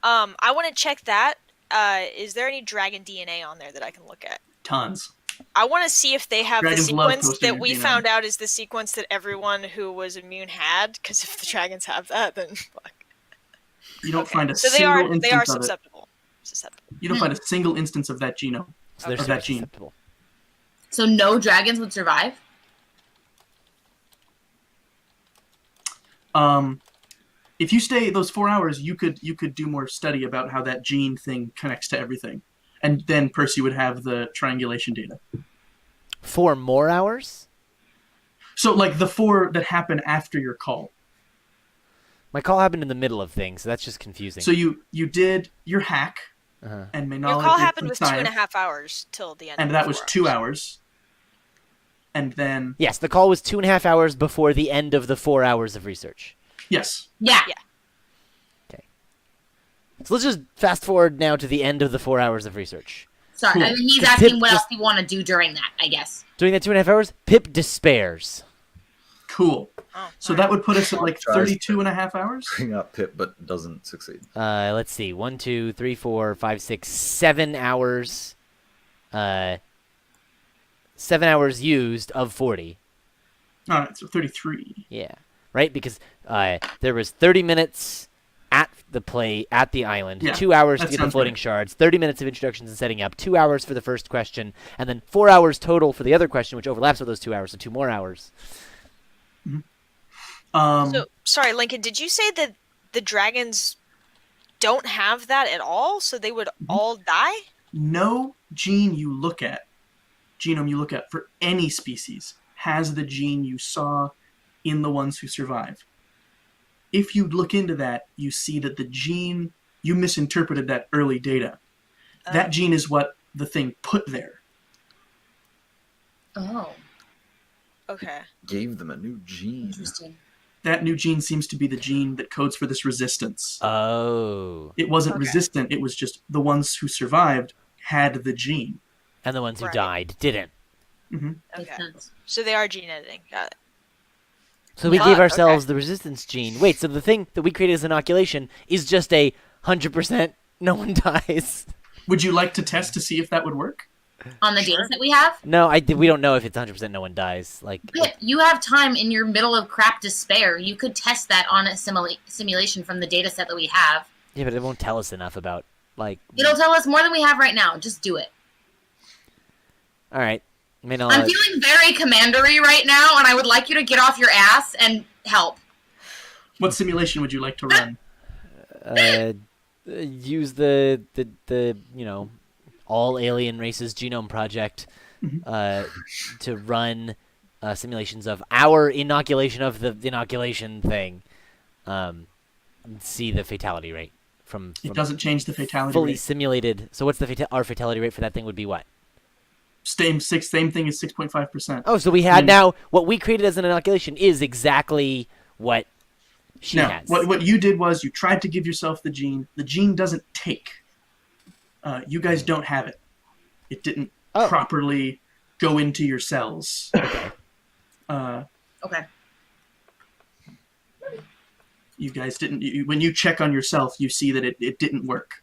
database. I want to check that. Is there any dragon DNA on there that I can look at? Tons. I want to see if they have Dragons the love sequence posting that their we genome. found out is the sequence that everyone who was immune had. Because if the dragons have that, then fuck. You don't find a So they single are instance of it. susceptible. Susceptible. You don't find a single instance of that genome. So they're of super that gene. susceptible. so no dragons would survive? If you stay those 4 hours, you could do more study about how that gene thing connects to everything, and then Percy would have the triangulation data. 4 more hours? So like the 4 that happen after your call. My call happened in the middle of things, so that's just confusing. So you did your hack, Uh-huh. and Your Maynala call did happened some with science, 2.5 hours till the end. and of that the was 4 2 hours. And then Yes, the call was 2.5 hours before the end of the 4 hours of research. yes, Yeah. Yeah. So let's just fast forward now to the end of the 4 hours of research. Sorry. Cool. I mean, he's Just asking tip- what else just- you want to do during that, I guess. During that 2.5 hours, Pip despairs. cool. Oh, So alright. that would put us at like Tries 32 and a half hours. Bring up Pip, but doesn't succeed. Let's see. 1, 2, 3, 4, 5, 6, 7 hours. 7 hours used of 40. All right, so 33. Yeah. Right? Because there was 30 minutes at the island, Yeah, 2 hours to that get the sounds floating right. shards, 30 minutes of introductions and setting up, 2 hours for the first question, and then 4 hours total for the other question, which overlaps with those 2 hours, so 2 more hours. So sorry, Lincoln. Did you say that the dragons don't have that at all? So they would all die? No genome you look at for any species has the gene you saw in the ones who survive. If you look into that, you see that the gene, you misinterpreted that early data. That gene is what the thing put there. Oh, Okay. Gave them a new gene. interesting. That new gene seems to be the gene that codes for this resistance. Oh. It wasn't Okay. resistant, it was just the ones who survived had the gene. And the ones who Right. died didn't. Hmm Makes Okay. sense. So they are gene editing. Got it. So we Yeah. gave Okay. ourselves the resistance gene. Wait, so the thing that we created as inoculation is just a 100% no one dies. Would you like to test to see if that would work? On the data set we have, No, we don't know if it's 100% no one dies. Like, Pip, you have time in your middle of crap despair. You could test that on a simulation from the data set that we have. yeah, but it won't tell us enough about, like... It'll tell us more than we have right now. Just do it. All right. I'm feeling very commandery right now, and I would like you to get off your ass and help. What simulation would you like to run? Use the all alien races genome project to run simulations of our inoculation of the inoculation thing. See the fatality rate from It doesn't change the fatality fully rate. simulated. So what's our fatality rate for that thing would be what? Same thing as 6.5%. Oh, so we had now what we created as an inoculation is exactly what she Now, has. what you did was you tried to give yourself the gene. The gene doesn't take. You guys don't have it. It didn't Oh. properly go into your cells. Okay. You guys didn't. When you check on yourself, you see that it didn't work.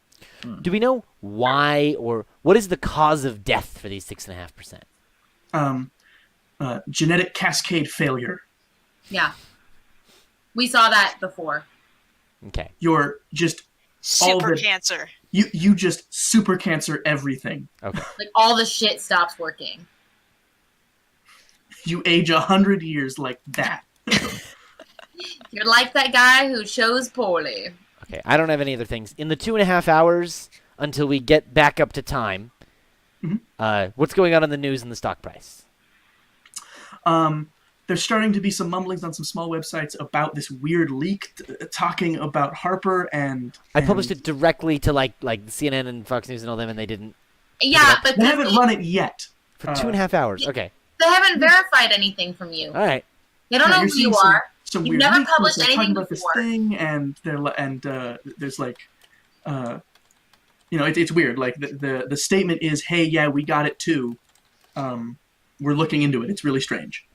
Do we know why or what is the cause of death for these 6.5%? Genetic cascade failure. Yeah. We saw that before. Okay. You're just all Super the- cancer. you just super cancer everything. Okay. Like, all the shit stops working. You age 100 years like that. You're like that guy who chose poorly. Okay, I don't have any other things. In the 2.5 hours until we get back up to time, what's going on in the news and the stock price? There's starting to be some mumblings on some small websites about this weird leak talking about Harper and I published it directly to like CNN and Fox News and all them, and they didn't. Yeah, but They haven't run it yet. For 2.5 hours. Okay. they haven't verified anything from you. All right. They don't know You're who you seeing are. Some You've weird never leaks, published they're talking anything about before. this thing, and there's like, it's weird. Like the statement is, "Hey, yeah, we got it too. We're looking into it. It's really strange."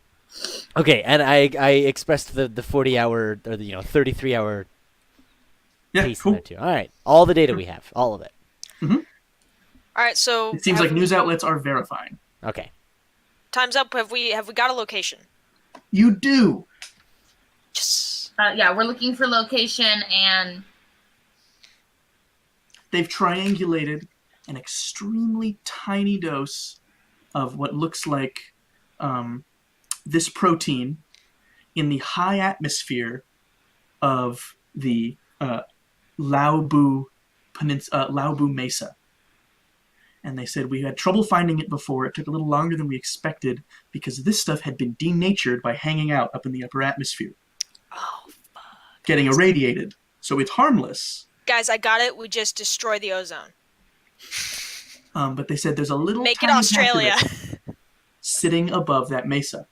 Okay, and I expressed the 40-hour or the 33-hour Yeah, piece in cool. there too. All right, all the data we have, all of it. All right, so It seems like news outlets are verifying. Okay. time's up. Have we got a location? You do. Yes. Yeah, we're looking for location and They've triangulated an extremely tiny dose of what looks like this protein in the high atmosphere of the Laobu Mesa. And they said we had trouble finding it before. It took a little longer than we expected because this stuff had been denatured by hanging out up in the upper atmosphere, Oh, fuck. getting irradiated. So it's harmless. Guys, I got it. We just destroy the ozone. But they said there's a little Make it tiny patch of Australia. it sitting above that mesa.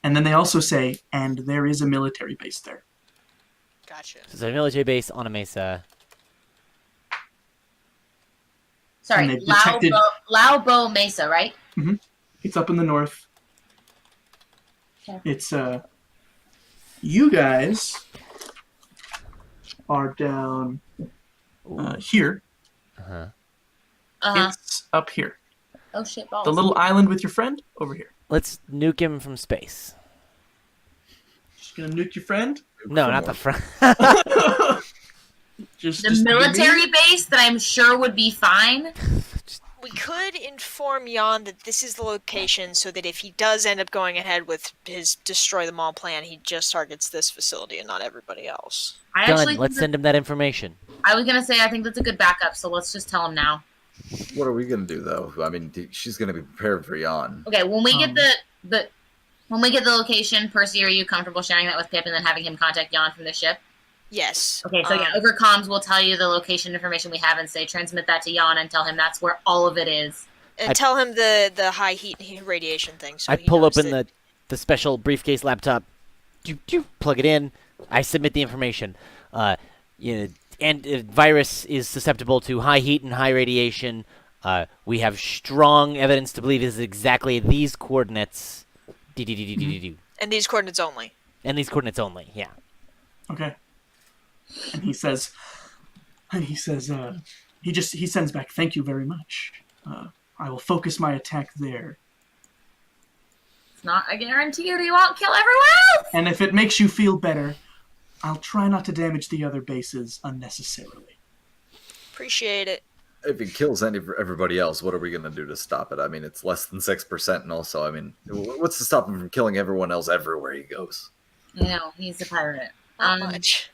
And then they also say, and there is a military base there. Gotcha. So it's a military base on a mesa. sorry, And they've detected- Laobo Mesa, right? It's up in the north. Okay. It's you guys are down here. Uh-huh. It's up here. Oh shit balls. The little island with your friend over here. Let's nuke him from space. Just gonna nuke your friend. No, not the front. Just the just be military mean. base that I'm sure would be fine. We could inform Jan that this is the location so that if he does end up going ahead with his destroy them all plan, he just targets this facility and not everybody else. I Done. actually Let's send him that information. I was gonna say I think that's a good backup, so let's just tell him now. What are we gonna do though? I mean, she's gonna be prepared for Jan. Okay, when we get the when we get the location, Percy, are you comfortable sharing that with Pip and then having him contact Jan from the ship? Yes. Okay, so over comms, we'll tell you the location information we have and say transmit that to Jan and tell him that's where all of it is. And tell him the high heat and radiation thing. So I he pull knows open that- the special briefcase laptop, plug it in. I submit the information. And virus is susceptible to high heat and high radiation. We have strong evidence to believe this is exactly these coordinates. And these coordinates only. And these coordinates only. Yeah. Okay. And he says, he sends back, "Thank you very much. I will focus my attack there. It's not a guarantee that he won't kill everyone else. And if it makes you feel better, I'll try not to damage the other bases unnecessarily." Appreciate it. If he kills everybody else, what are we gonna do to stop it? I mean, it's less than 6%, and also, I mean, what's to stop him from killing everyone else everywhere he goes? You know, he's a pirate. Not much.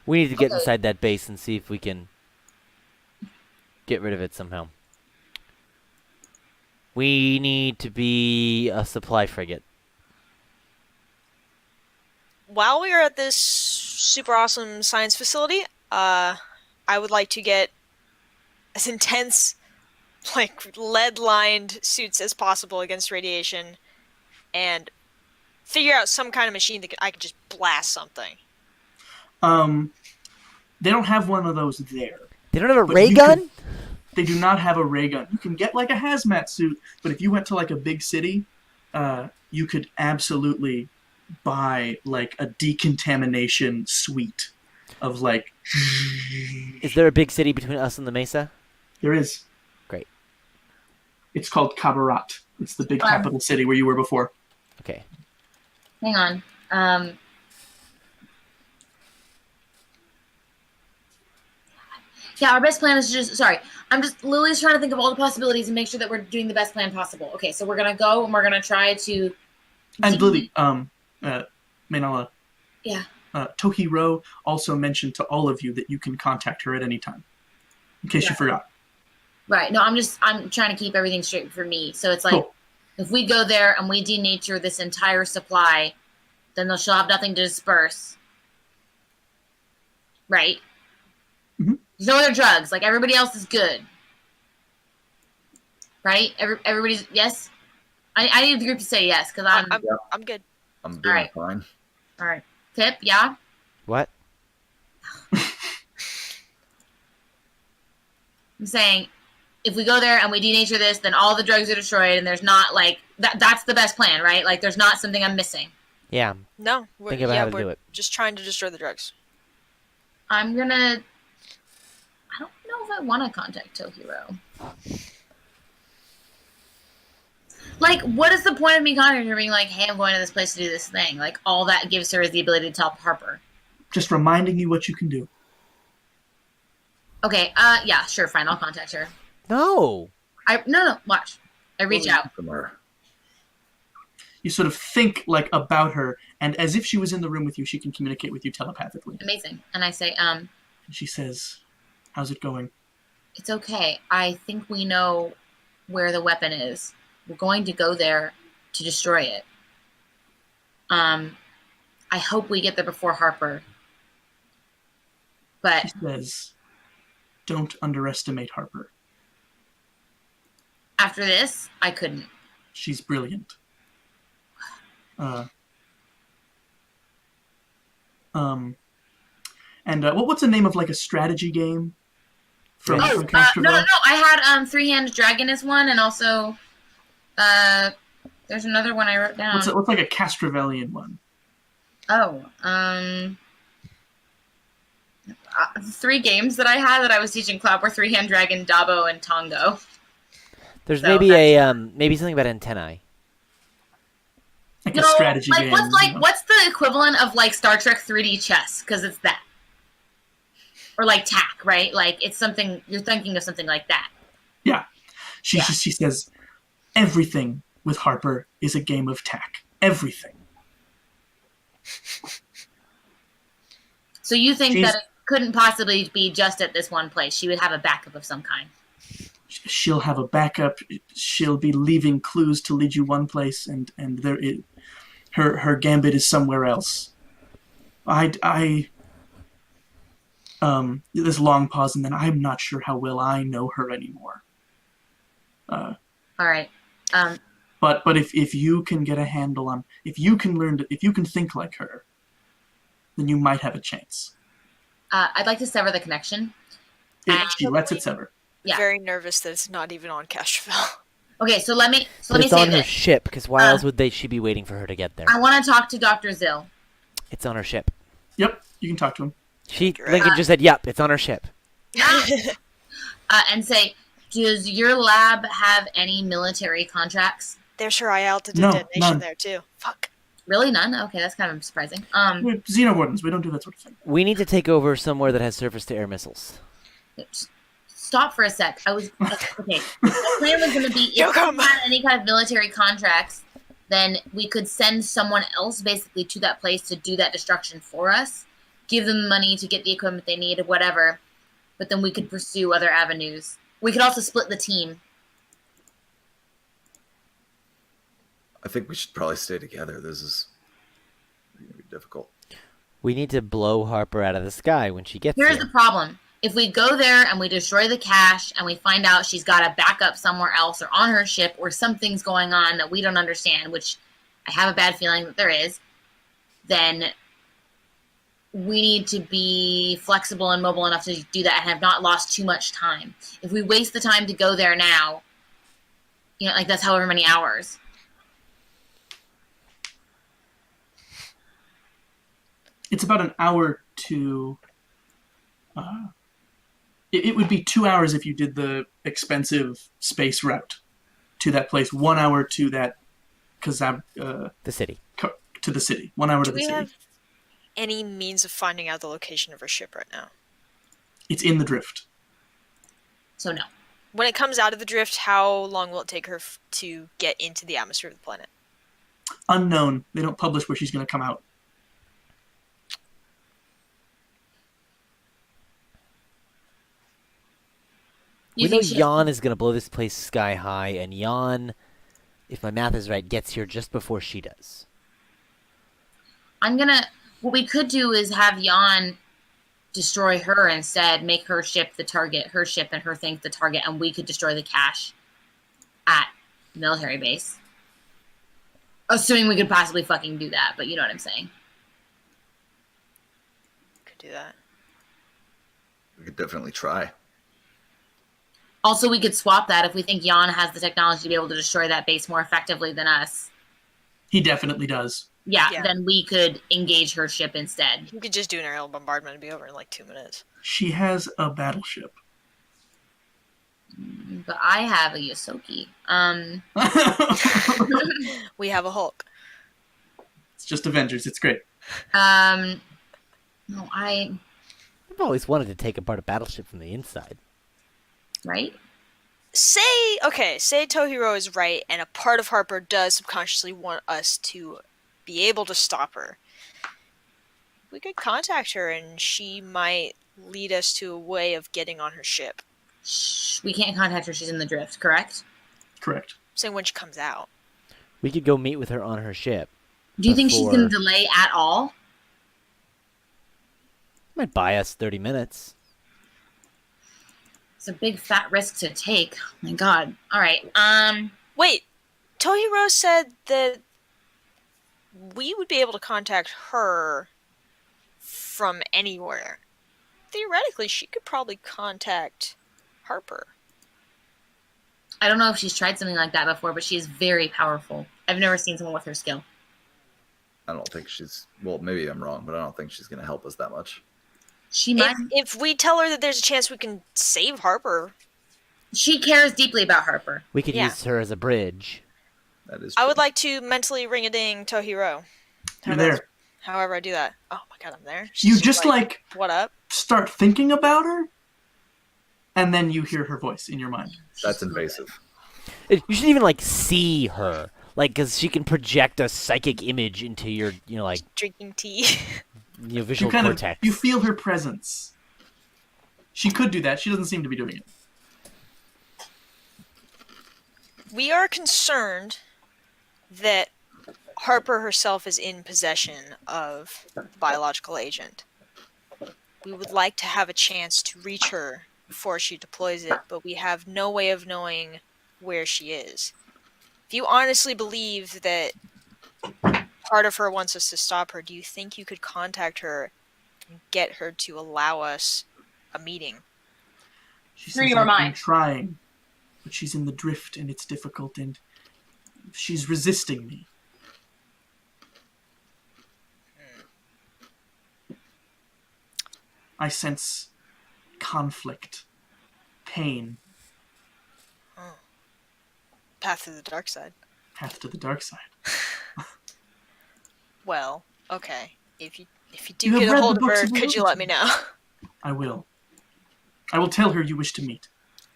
We need to get Okay. inside that base and see if we can get rid of it somehow. We need to be a supply frigate. While we are at this super awesome science facility, I would like to get as intense, like, lead-lined suits as possible against radiation, and figure out some kind of machine that I can just blast something. They don't have one of those there. They don't have a But ray you gun? They do not have a ray gun. You can get like a hazmat suit, but if you went to like a big city, you could absolutely buy like a decontamination suite of like. Is there a big city between us and the mesa? There is. Great. It's called Kabarat. It's the big capital city where you were before. Okay. Hang on. Yeah, our best plan is to just, sorry, Lily's trying to think of all the possibilities and make sure that we're doing the best plan possible. Okay, so we're going to go and we're going to try to. And Lily, Maynala, Yeah. Tohiro also mentioned to all of you that you can contact her at any time, in case you forgot. Right. No, I'm trying to keep everything straight for me. So it's like, Cool. if we go there and we denature this entire supply, then she'll have nothing to disperse. Right? Mhm. There's no other drugs. Like, everybody else is good. Right? Everybody's, yes? I need the group to say yes, because I'm good. I'm doing Alright. fine. All right. Tip, yeah? What? I'm saying, if we go there and we denature this, then all the drugs are destroyed, and there's not, like, that's the best plan, right? Like, there's not something I'm missing. Yeah. No, Think about how to we're do it. just trying to destroy the drugs. I'm gonna. I don't know if I want to contact Tohiro. Like, what is the point of me contacting her being like, hey, I'm going to this place to do this thing? Like, all that gives her is the ability to tell Harper. Just reminding you what you can do. Okay, yeah, sure, fine, I'll contact her. No. No, watch. I reach out. From her. You sort of think like about her, and as if she was in the room with you, she can communicate with you telepathically. Amazing. And I say, And she says, "How's it going?" it's okay. I think we know where the weapon is. We're going to go there to destroy it. I hope we get there before Harper. But She says, "Don't underestimate Harper. after this, I couldn't. She's brilliant." What's the name of like a strategy game from No, Castrovel? I had Three-Handed Dragon is one, and also there's another one I wrote down. What's like a Castrovelian one? Oh, 3 games that I had that I was teaching Cloud were Three-Hand Dragon, Dabo, and Tongo. There's So maybe that's- maybe something about antennae. Like a strategy game. What's the equivalent of like Star Trek 3D chess? Because it's that, or like TAC, right? Like it's something you're thinking of something like that. Yeah. She says, everything with Harper is a game of tack. Everything. So you think She's- that it couldn't possibly be just at this one place? She would have a backup of some kind. She'll have a backup. She'll be leaving clues to lead you one place, and her gambit is somewhere else. This long pause, and then I'm not sure how well I know her anymore. All right. But if you can get a handle on, if you can think like her, then you might have a chance. I'd like to sever the connection. She lets it sever. Yeah. Very nervous that it's not even on Castrovel. Okay, so let me But it's say on her this. ship, because why else would she be waiting for her to get there? I want to talk to Dr. Zill. It's on her ship. Yep, you can talk to him. Lincoln just said, "Yep, it's on her ship." And say, does your lab have any military contracts? There's her eye altitude No, detonation none. there too. Fuck. Really, none? Okay, that's kind of surprising. We're Xenowardens, we don't do that sort of thing. We need to take over somewhere that has surface-to-air missiles. Stop for a sec. Okay. The plan was going to be if we had any kind of military contracts, then we could send someone else basically to that place to do that destruction for us, give them money to get the equipment they need, whatever. But then we could pursue other avenues. We could also split the team. I think we should probably stay together. This is going to be difficult. We need to blow Harper out of the sky when she gets Here's there. the problem. If we go there and we destroy the cache and we find out she's got a backup somewhere else or on her ship or something's going on that we don't understand, which I have a bad feeling that there is, then we need to be flexible and mobile enough to do that and have not lost too much time. If we waste the time to go there now, like that's however many hours. It's about an hour to... It would be 2 hours if you did the expensive space route to that place. 1 hour to that The city. to the city. 1 hour to Do the we city. have any means of finding out the location of her ship right now? It's in the drift. So no. When it comes out of the drift, how long will it take her to get into the atmosphere of the planet? Unknown. They don't publish where she's going to come out. We know Jan is going to blow this place sky high, and Jan, if my math is right, gets here just before she does. What we could do is have Jan destroy her instead, make her ship the target, her ship and her thing the target, and we could destroy the cache at the military base. Assuming we could possibly fucking do that, but you know what I'm saying. Could do that. We could definitely try. Also, we could swap that if we think Jan has the technology to be able to destroy that base more effectively than us. He definitely does. Yeah, Yeah. then we could engage her ship instead. You could just do an aerial bombardment and be over in like 2 minutes. She has a battleship. But I have a Yosoki. We have a Hulk. It's just Avengers. It's great. No, I've always wanted to take apart a battleship from the inside. right? Say Tohiro is right, and a part of Harper does subconsciously want us to be able to stop her. We could contact her, and she might lead us to a way of getting on her ship. Shh, we can't contact her. She's in the drift, correct? Correct. Saying when she comes out. We could go meet with her on her ship. Do you think she's Before- going to delay at all? Might buy us 30 minutes. It's a big fat risk to take. Oh my god. All right. Wait, Tohiro said that we would be able to contact her from anywhere. Theoretically, she could probably contact Harper. I don't know if she's tried something like that before, but she is very powerful. I've never seen someone with her skill. I don't think she's... Well, maybe I'm wrong, but I don't think she's going to help us that much. She might. If we tell her that there's a chance we can save Harper, She cares deeply about Harper. We could Yeah. use her as a bridge. That is I would true. like to mentally ring-a-ding Tohiro. You're there. However I do that. Oh my god, I'm there. You She's just like what up? start thinking about her, and then you hear her voice in your mind. That's invasive. You should even, like, see her. Like, because she can project a psychic image into your, like, Drinking tea. your visual You kind cortex. of you feel her presence. She could do that. She doesn't seem to be doing it. We are concerned that Harper herself is in possession of the biological agent. We would like to have a chance to reach her before she deploys it, but we have no way of knowing where she is. If you honestly believe that part of her wants us to stop her, do you think you could contact her and get her to allow us a meeting? She Through says, your "I've been mind." trying, but she's in the drift and it's difficult, and she's resisting me." I sense conflict, pain, Path to the dark side. path to the dark side. Well, okay. If you do You have get a read hold the of books her, of could you let me know? I will. I will tell her you wish to meet,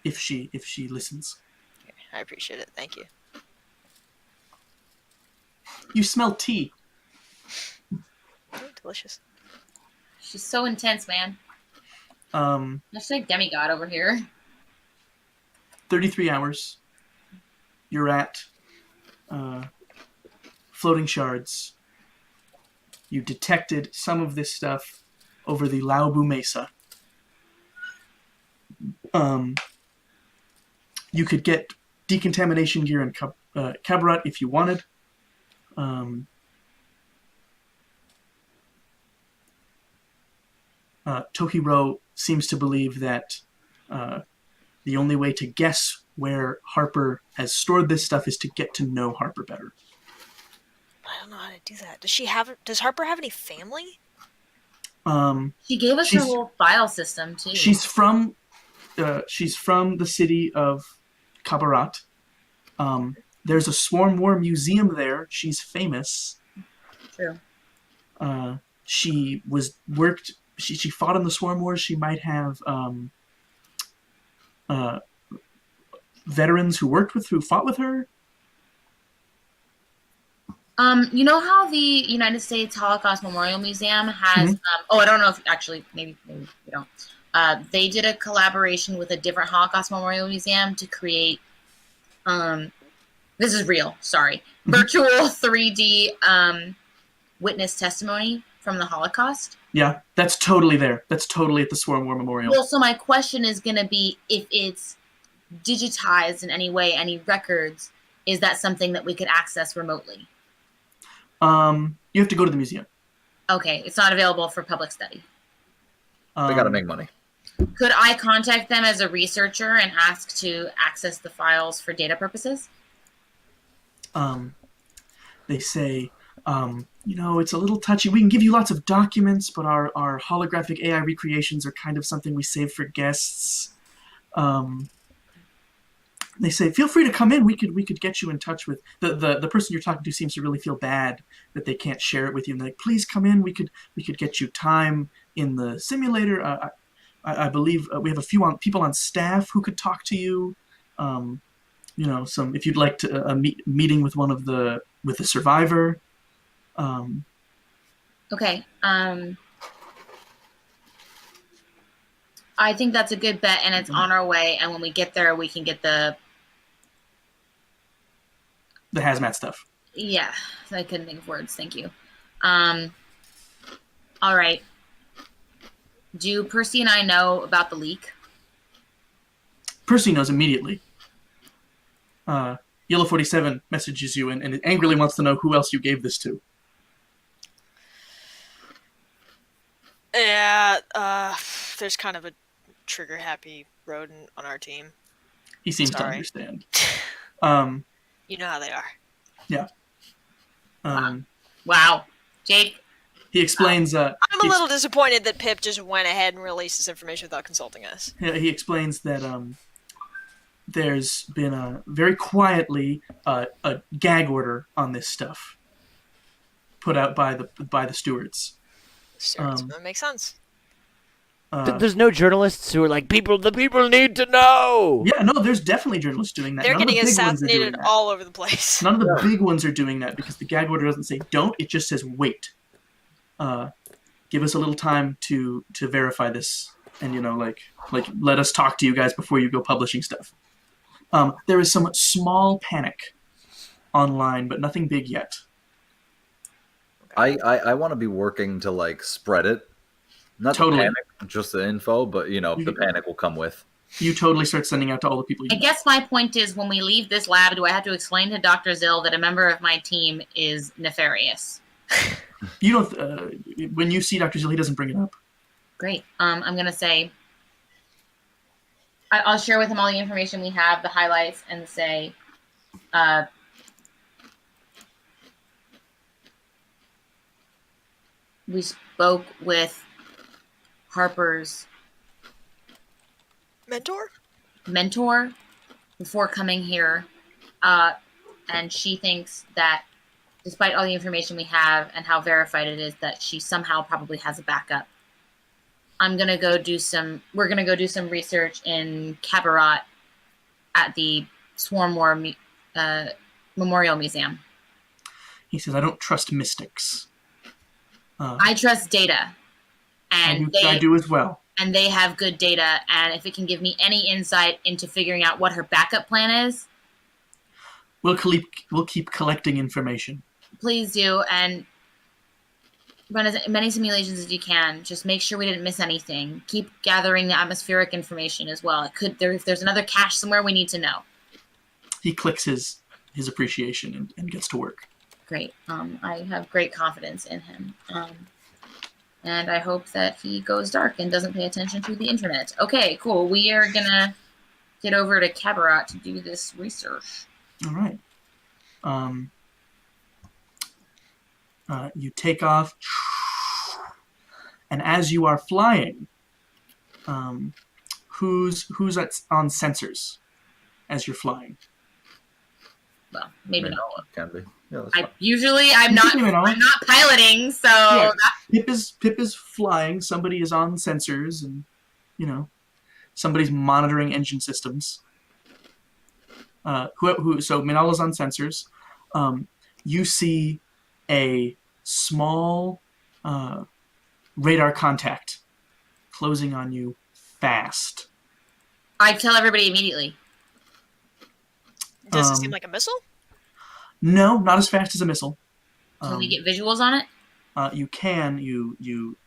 if she listens. I appreciate it. Thank you. You smell tea. Oh, delicious. She's so intense, man. That's like demigod over here. 33 hours. You're at floating shards. You detected some of this stuff over the Laubu Mesa. You could get decontamination gear in Kabarat if you wanted. Tohiro seems to believe that the only way to guess where Harper has stored this stuff is to get to know Harper better. I don't know how to do that. Does Harper have any family? She gave us her She's- whole file system too. She's from the city of Kabarat. There's a Swarm War museum there. She's famous. True. She fought in the Swarm Wars. She might have uh, veterans who fought with her. You know how the United States Holocaust Memorial Museum has? I don't know if actually maybe we don't. They did a collaboration with a different Holocaust Memorial Museum to create. This is real. Sorry, virtual 3D witness testimony from the Holocaust. Yeah, that's totally there. That's totally at the Swarm War Memorial. Well, so my question is going to be if it's digitized in any way, any records, is that something that we could access remotely? You have to go to the museum. Okay, it's not available for public study. They got to make money. Could I contact them as a researcher and ask to access the files for data purposes? They say, it's a little touchy. We can give you lots of documents, but our holographic AI recreations are kind of something we save for guests. They say, feel free to come in. We could get you in touch with the person you're talking to. Seems to really feel bad that they can't share it with you. And they're like, please come in. We could get you time in the simulator. I believe we have a few people on staff who could talk to you. Some if you'd like to meeting with one of the survivor. Okay. I think that's a good bet, and it's on our way. And when we get there, we can get the hazmat stuff. Yeah, I couldn't think of words. Thank you. All right. Do Percy and I know about the leak? Percy knows immediately. Yellow 47 messages you and angrily wants to know who else you gave this to. Yeah, there's kind of a trigger-happy rodent on our team. He seems to Sorry. understand. You know how they are. Yeah. Wow. Jake? He explains... I'm a little disappointed that Pip just went ahead and released this information without consulting us. He explains that there's been very quietly a gag order on this stuff put out by the stewards. That makes sense. There's no journalists who are like, the people need to know. Yeah, no, there's definitely journalists doing that. They're None of getting the big ones are doing assassinated that. all over the place. None of the big ones are doing that because the gag order doesn't say don't, it just says wait. Give us a little time to verify this and let us talk to you guys before you go publishing stuff. There is some small panic online, but nothing big yet. I want to be working to spread it. Not Totally. the panic, just the info, but the panic will come with. You totally start sending out to all the people you I know. guess my point is when we leave this lab, do I have to explain to Dr. Zill that a member of my team is nefarious? You don't. When you see Dr. Zill, he doesn't bring it up. Great. I'm going to say, I'll share with him all the information we have, the highlights, and say, we spoke with Harper's mentor before coming here, and she thinks that despite all the information we have and how verified it is, that she somehow probably has a backup. We're gonna go do some research in Cabaret at the Swarm War Memorial Museum. He says, I don't trust mystics. I trust data. And I do as well. And they have good data, and if it can give me any insight into figuring out what her backup plan is, we'll keep collecting information. Please do, and run as many simulations as you can. Just make sure we didn't miss anything. Keep gathering the atmospheric information as well. If there's another cache somewhere, we need to know. He clicks his appreciation and gets to work. Great. I have great confidence in him. And I hope that he goes dark and doesn't pay attention to the internet. Okay, cool. We are going to get over to Cabaret to do this research. All right. You take off, and as you are flying, who's on sensors as you're flying? Well, maybe not. Can be. Yeah, I'm not piloting, so yeah, Pip is flying. Somebody is on sensors, and somebody's monitoring engine systems. So Minala's on sensors. You see a small radar contact closing on you fast. I tell everybody immediately. Does it seem like a missile? No, not as fast as a missile. Can we get visuals on it? You can. You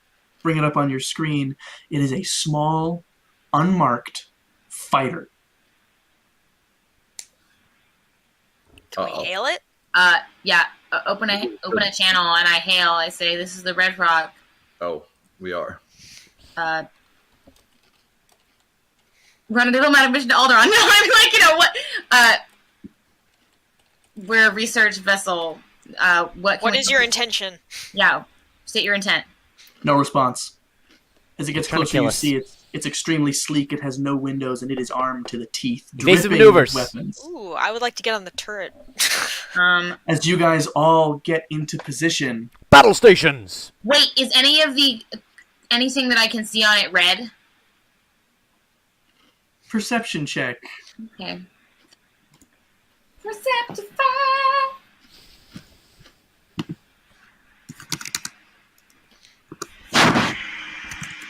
bring it up on your screen. It is a small, unmarked fighter. Can we hail it? Yeah. Open a channel and I hail. I say, "This is the Red Rock." Oh, we are. Run a diplomatic mission to Alderaan. No, I'm like, what? We're a research vessel. What is your intention? Yeah, state your intent. No response. As it gets Trying to closer, kill you us. see it's extremely sleek. It has no windows, and it is armed to the teeth. Evasive dripping maneuvers. with weapons. Ooh, I would like to get on the turret. As you guys all get into position, Battle stations. Wait, is anything that I can see on it red? perception check. Okay. Perceptify.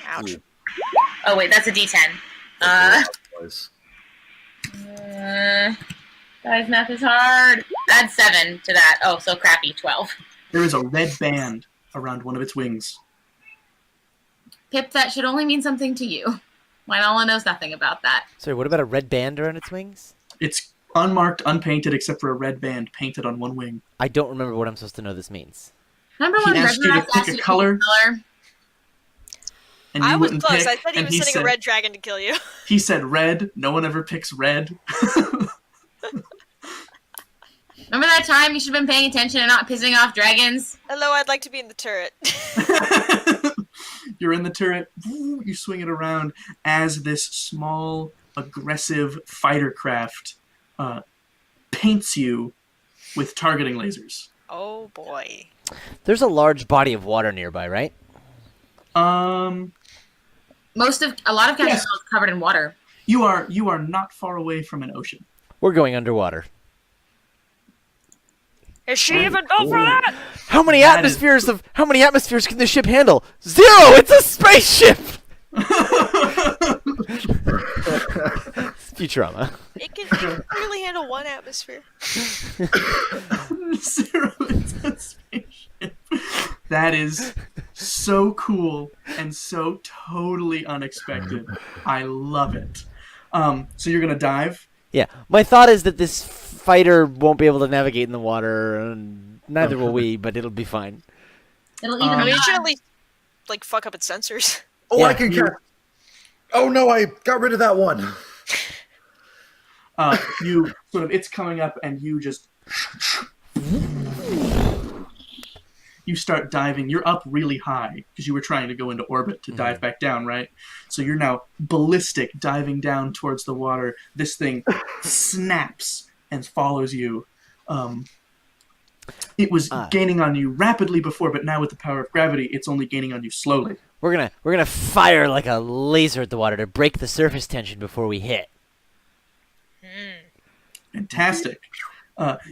Ouch. Oh wait, that's a D10. Guys, math is hard. Add 7 to that. Oh, so crappy. 12. There is a red band around one of its wings. Pip, that should only mean something to you. Wynola knows nothing about that. Sorry, what about a red band around its wings? It's unmarked, unpainted, except for a red band painted on one wing. I don't remember what I'm supposed to know this means. Remember He when asked you to Reginald pick asked a you to color? pick a color? And you I was wouldn't close. pick, I said he and was sending said, a red dragon to kill you. He said red. No one ever picks red. Remember that time you should have been paying attention and not pissing off dragons? Hello, I'd like to be in the turret. You're in the turret. You swing it around as this small, aggressive fighter craft paints you with targeting lasers. Oh boy. There's a large body of water nearby, right? A lot of Castle Yes. is covered in water. You are not far away from an ocean. We're going underwater. Is she even built for that? How many That is atmospheres can this ship handle? 0! It's a spaceship! Futurama. It can really handle 1 atmosphere. Zero intense spaceship. That is so cool and so totally unexpected. I love it. So you're gonna dive. Yeah, my thought is that this fighter won't be able to navigate in the water, and neither will we, but it'll be fine. It'll even I mean, it not. should at least, fuck up its sensors. Oh, Yeah. I can cast. Oh no, I got rid of that one. You sort of, it's coming up, and you just you start diving. You're up really high because you were trying to go into orbit to dive back down, right? So you're now ballistic, diving down towards the water. This thing snaps and follows you. It was gaining on you rapidly before, but now with the power of gravity, it's only gaining on you slowly. We're gonna fire like a laser at the water to break the surface tension before we hit. Fantastic.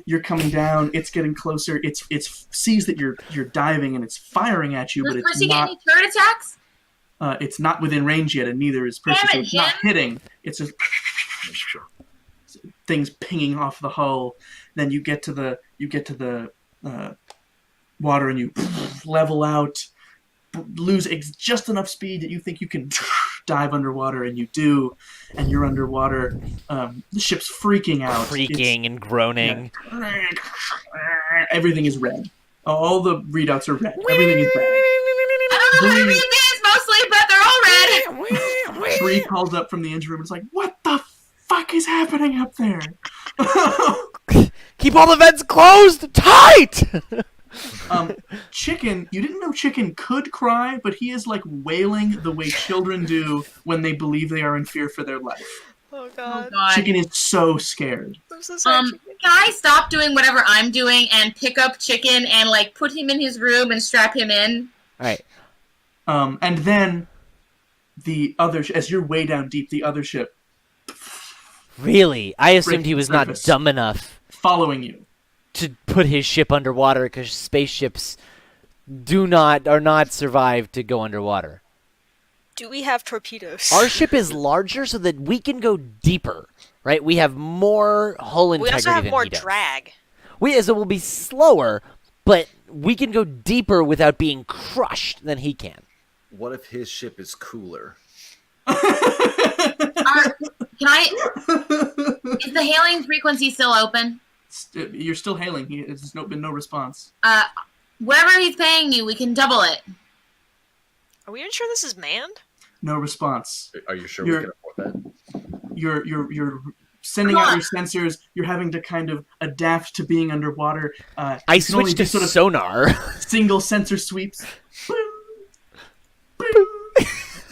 You're coming down. It's getting closer. It sees that you're diving and it's firing at you, Does but it's Percy get not. any turret attacks? It's not within range yet, and neither is Percy. Damn So it, it's not Jim. hitting. It's just things pinging off the hull. Then you get to the water, and you level out, lose just enough speed that you think you can dive underwater, and you do, and you're underwater. The ship's freaking out. Creaking and groaning. Everything is red. All the readouts are red. Everything is red. I don't know how to read these mostly, but they're all red. Bree calls up from the engine room and is like, "What the fuck is happening up there?" Keep all the vents closed tight! Chicken, you didn't know Chicken could cry, but he is like wailing the way children do when they believe they are in fear for their life. Oh Oh god. god. Chicken is so scared. I'm so sorry. Can I stop doing whatever I'm doing and pick up Chicken and put him in his room and strap him in? Alright. And then the other, as you're way down deep, the other ship Really? I assumed he Breaking was not surface. dumb enough following you. to put his ship underwater because spaceships are not survive to go underwater. Do we have torpedoes? Our ship is larger so that we can go deeper, right? We have more hull we integrity also have than more he does. drag. So we'll be slower, but we can go deeper without being crushed than he can. What if his ship is cooler? Can I? Is the hailing frequency still open? You're still hailing. There's been no response. Whatever he's paying you, we can double it. Are we even sure this is manned? No response. Are you sure You're- we can afford that? You're sending out your sensors. You're having to kind of adapt to being underwater. I you can only switched do to sort of sonar. single sensor sweeps.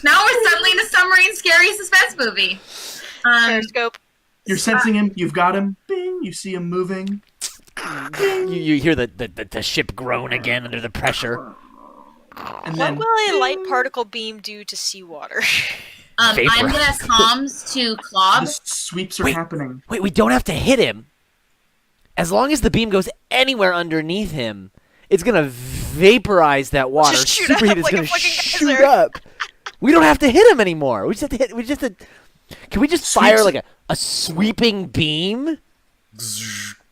Now we're suddenly in a submarine scary suspense movie. Periscope. You're sensing him. You've got him. Bing. You see him moving. you hear the ship groan again under the pressure. And What then will a light particle beam do to seawater? I'm Vapor. gonna comms to the Clob. sweeps are Wait. happening. Wait, we don't have to hit him. As long as the beam goes anywhere underneath him, it's gonna vaporize that water. Just shoot Superheat up is like a gonna fucking shoot geyser. up. We don't have to hit him anymore. We just have to hit. Can we just fire Sweeps. like a sweeping beam?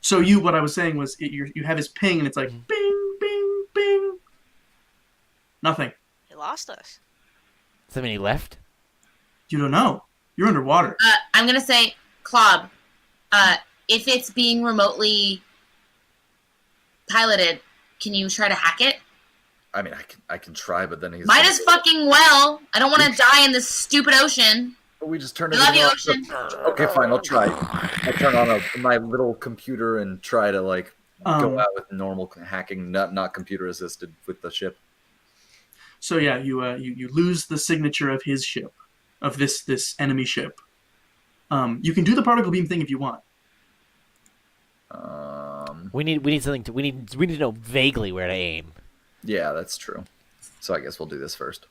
So what I was saying was, you have his ping, and it's like bing, bing, bing. Nothing. He lost us. Does that mean he left? You don't know. You're underwater. I'm gonna say Clob. If it's being remotely piloted, can you try to hack it? I mean, I can try, but then he's. Might as fucking well. I don't want to die in this stupid ocean. We just turn I it love you, on. Ocean. Okay, fine. I'll try. I'll turn on my little computer and try to go out with normal hacking, not computer assisted with the ship. So yeah, you lose the signature of his ship, of this enemy ship. You can do the particle beam thing if you want. We need something to. We need to know vaguely where to aim. Yeah, that's true. So I guess we'll do this first.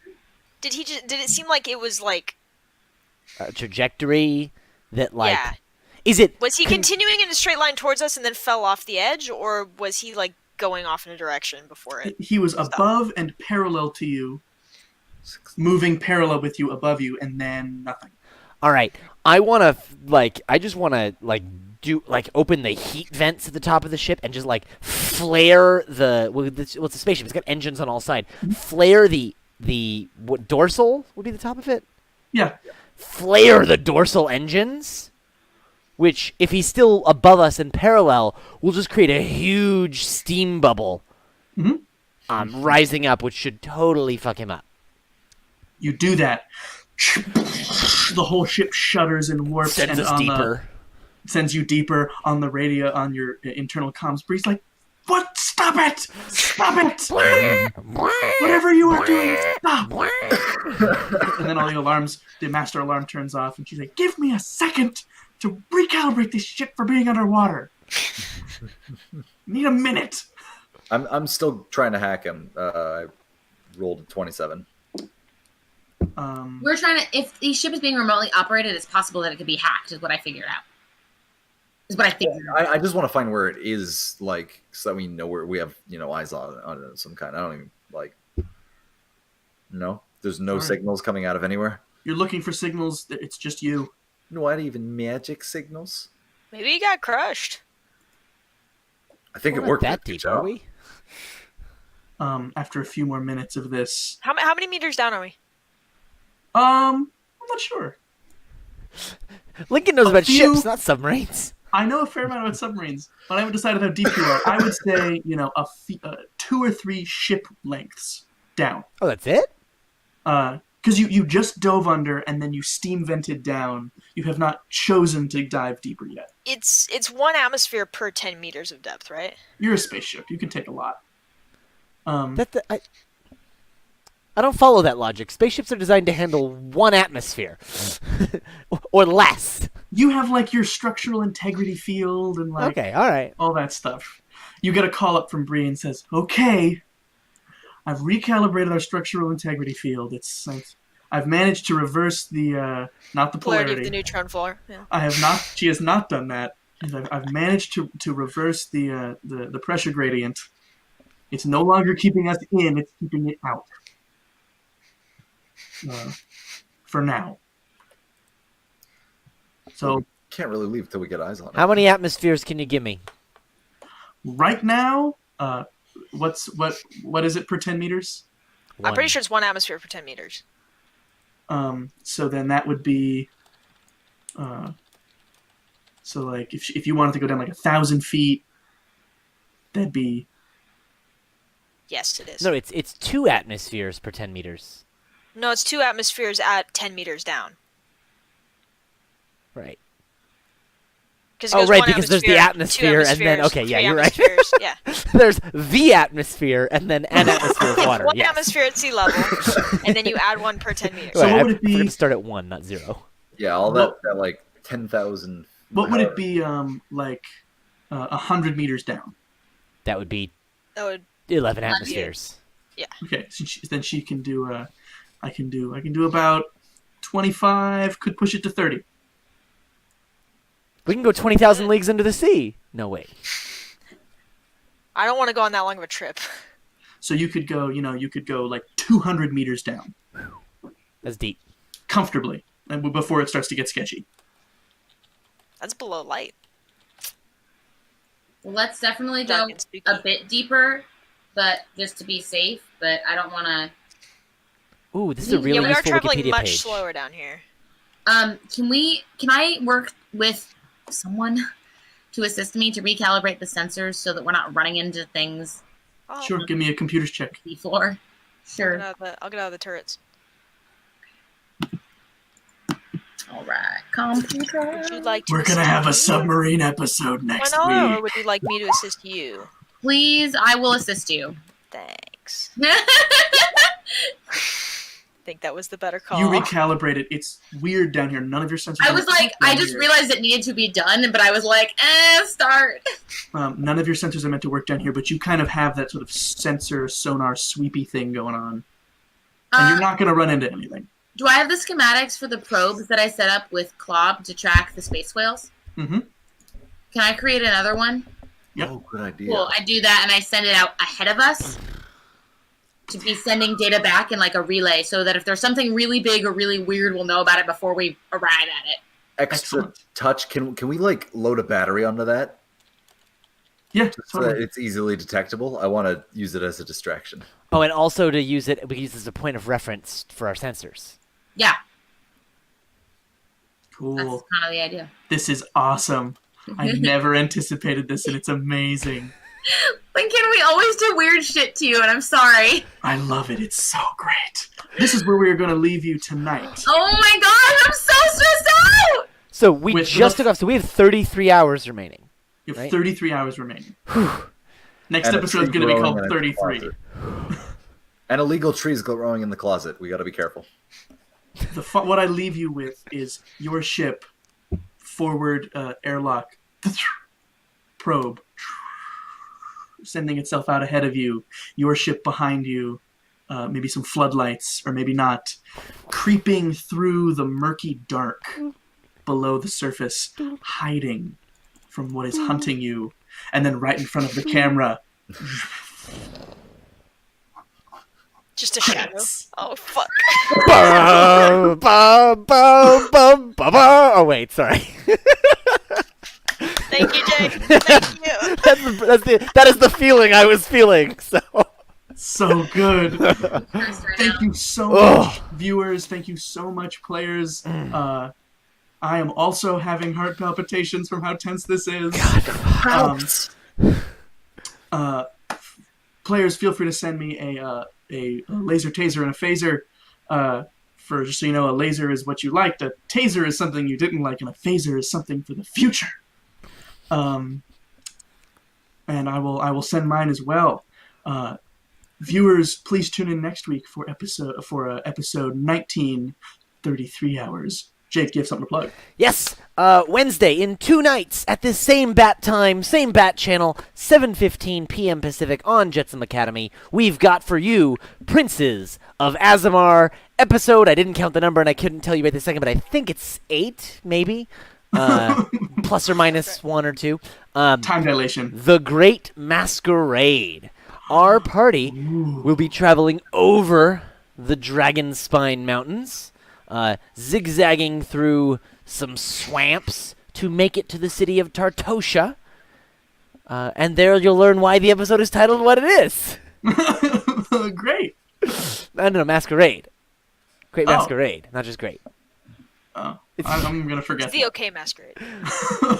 Did it seem like it was like? A trajectory that like. Yeah. Is it? Was he continuing in a straight line towards us and then fell off the edge, or was he like going off in a direction before it? He was above and parallel to you, moving parallel with you, above you, and then nothing. All right. I want to I just want to open the heat vents at the top of the ship and just flare it's a spaceship. It's got engines on all sides. Flare the what dorsal would be the top of it? Yeah. Flare the dorsal engines, which if he's still above us and parallel, will just create a huge steam bubble. Rising up, which should totally fuck him up. You do that. The whole ship shudders and warps Sends and us deeper. Sends you deeper on the radio, on your internal comms. Bree's like, what? Stop it! Stop it! Whatever you are doing, stop! And then all the alarms, the master alarm turns off, and she's like, give me a second to recalibrate this ship for being underwater. Need a minute. I'm still trying to hack him. I rolled a 27. We're trying to. If the ship is being remotely operated, it's possible that it could be hacked. Is what I figured out. Is what I figured out. I just want to find where it is, so that we know where we have, eyes on it of some kind. I don't even No, there's no signals coming out of anywhere. You're looking for signals. It's just you. Not even magic signals. Maybe he got crushed. I think We're it not worked. that deep, are we? After a few more minutes of this, How many meters down are we? I'm not sure. Lincoln knows A about few- ships, not submarines. I know a fair amount about submarines, but I haven't decided how deep you are. I would say, 2 or 3 ship lengths down. Oh, that's it? Because you just dove under and then you steam vented down. You have not chosen to dive deeper yet. It's 1 atmosphere per 10 meters of depth, right? You're a spaceship. You can take a lot. I don't follow that logic. Spaceships are designed to handle 1 atmosphere. or less. You have, your structural integrity field and, Okay, all right. all that stuff. You get a call up from Bree and says, okay, I've recalibrated our structural integrity field. I've managed to reverse the not the Polarity polarity. of the neutron floor. Yeah. I have not. She has not done that. I've managed to reverse the pressure gradient. It's no longer keeping us in; it's keeping it out. For now. So Can't really leave till we get eyes on it. How many atmospheres can you give me? right now, what is it per 10 meters? I'm pretty sure it's 1 atmosphere per 10 meters. So then that would be, so like if you wanted to go down like 1,000 feet, that'd be Yes, it is. No, it's 2 atmospheres per 10 meters. No, it's 2 atmospheres at 10 meters down. Right. Oh, right, because there's the atmosphere, and then okay, yeah, you're right. Yeah. There's the atmosphere, and then an atmosphere of water. One yes. atmosphere at sea level, and then you add 1 per 10 meters. So Right, what would it We're be? gonna start at 1, not 0. Yeah, all Well- that like 10,000. What would it be? Like 100 meters down. That would be That would 11 atmospheres. Okay, so then she can do. I can do about 25. Could push it to 30. We can go 20,000 leagues under the sea. No way. I don't want to go on that long of a trip. So you could go. You could go like 200 meters down That's deep. comfortably, and before it starts to get sketchy. That's below light. Well, let's definitely go Dark and spooky. a bit deeper, but just to be safe. But I don't want to. Ooh, this is a really Yeah, we are useful traveling Wikipedia much page. slower down here. Can I work with someone to assist me to recalibrate the sensors so that we're not running into things Oh, Sure, give me a computer's check. before? Sure. I'll get out of the turrets. All right. Computer. Would you like to We're gonna assist have a me? submarine episode Why next not? Or week. would you like me to assist you? Please, I will assist you. Thanks. I think that was the better call. You recalibrate it. It's weird down here. None of your sensors. I are was like, meant to I work just down realized it needed to be done, but I was like, start. here. None of your sensors are meant to work down here, but you kind of have that sort of sensor sonar sweepy thing going on, and you're not going to run into anything. Do I have the schematics for the probes that I set up with Klob to track the space whales? Mm-hmm. Can I create another one? Yep. Oh, good idea. Cool. I do that and I send it out ahead of us to be sending data back in like a relay so that if there's something really big or really weird, we'll know about it before we arrive at it. Extra Excellent. touch. Can we like load a battery onto that Yeah, so that totally. it's easily detectable? I want to use it as a distraction. Oh, and also to use it, we can use it as a point of reference for our sensors. Yeah, that's Cool. kind of the idea. This is awesome. I never anticipated this, and it's amazing. Lincoln, we always do weird shit to you, and I'm sorry. I love it. It's so great. This is where we are going to leave you tonight. Oh my gosh, I'm so stressed out! So we With just the- took off. So we have 33 hours remaining. You have Right. 33 hours remaining. Next And a episode is tree going to be growing called in a 33. closet. And illegal trees growing in the closet. We got to be careful. What I leave you with is your ship, forward airlock, probe, sending itself out ahead of you, your ship behind you, maybe some floodlights, or maybe not, creeping through the murky dark below the surface, hiding from what is hunting you, and then right in front of the camera, Just a shadow. credits. Oh fuck. Oh wait, sorry. Thank you, Jake. Thank you. That is the feeling I was feeling. So So good. Stressed right Thank now. you so Ugh. much, viewers. Thank you so much, players. I am also having heart palpitations from how tense this is. Players, feel free to send me a laser taser and a phaser. For just so you know, a laser is what you liked, a taser is something you didn't like, and a phaser is something for the future. And I will send mine as well. Viewers, please tune in next week for episode 19, 33 hours Jake, do you have something to plug? Yes, Wednesday in 2 nights at this same bat time, same bat channel, 7:15 p.m. Pacific on Jetsam Academy. We've got for you Princes of Azamar episode. I didn't count the number and I couldn't tell you right this second, but I think it's 8, maybe, plus or minus 1 or 2. Time dilation. The Great Masquerade. Our party will be traveling over the Dragon Spine Mountains, zigzagging through some swamps to make it to the city of Tartosha. And there you'll learn why the episode is titled what it is. Great. No, Masquerade. Great Masquerade, not just great. Oh, I'm gonna forget. It's the okay masquerade.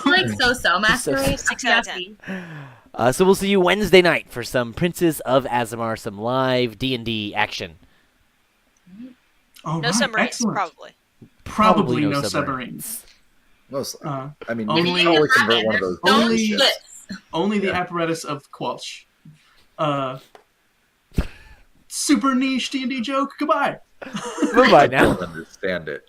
Like so masquerade. 6 out of 10. So we'll see you Wednesday night for some Princes of Azamar, some live D&D action. All No right, submarines, excellent. probably. Probably no no submarines. submarines. Mostly. Uh, I mean, only- you can always convert one of those. Don't Only- ships. ships. Only the Yeah. apparatus of Quelch. Super niche D&D joke. Goodbye. Goodbye I now. don't understand it.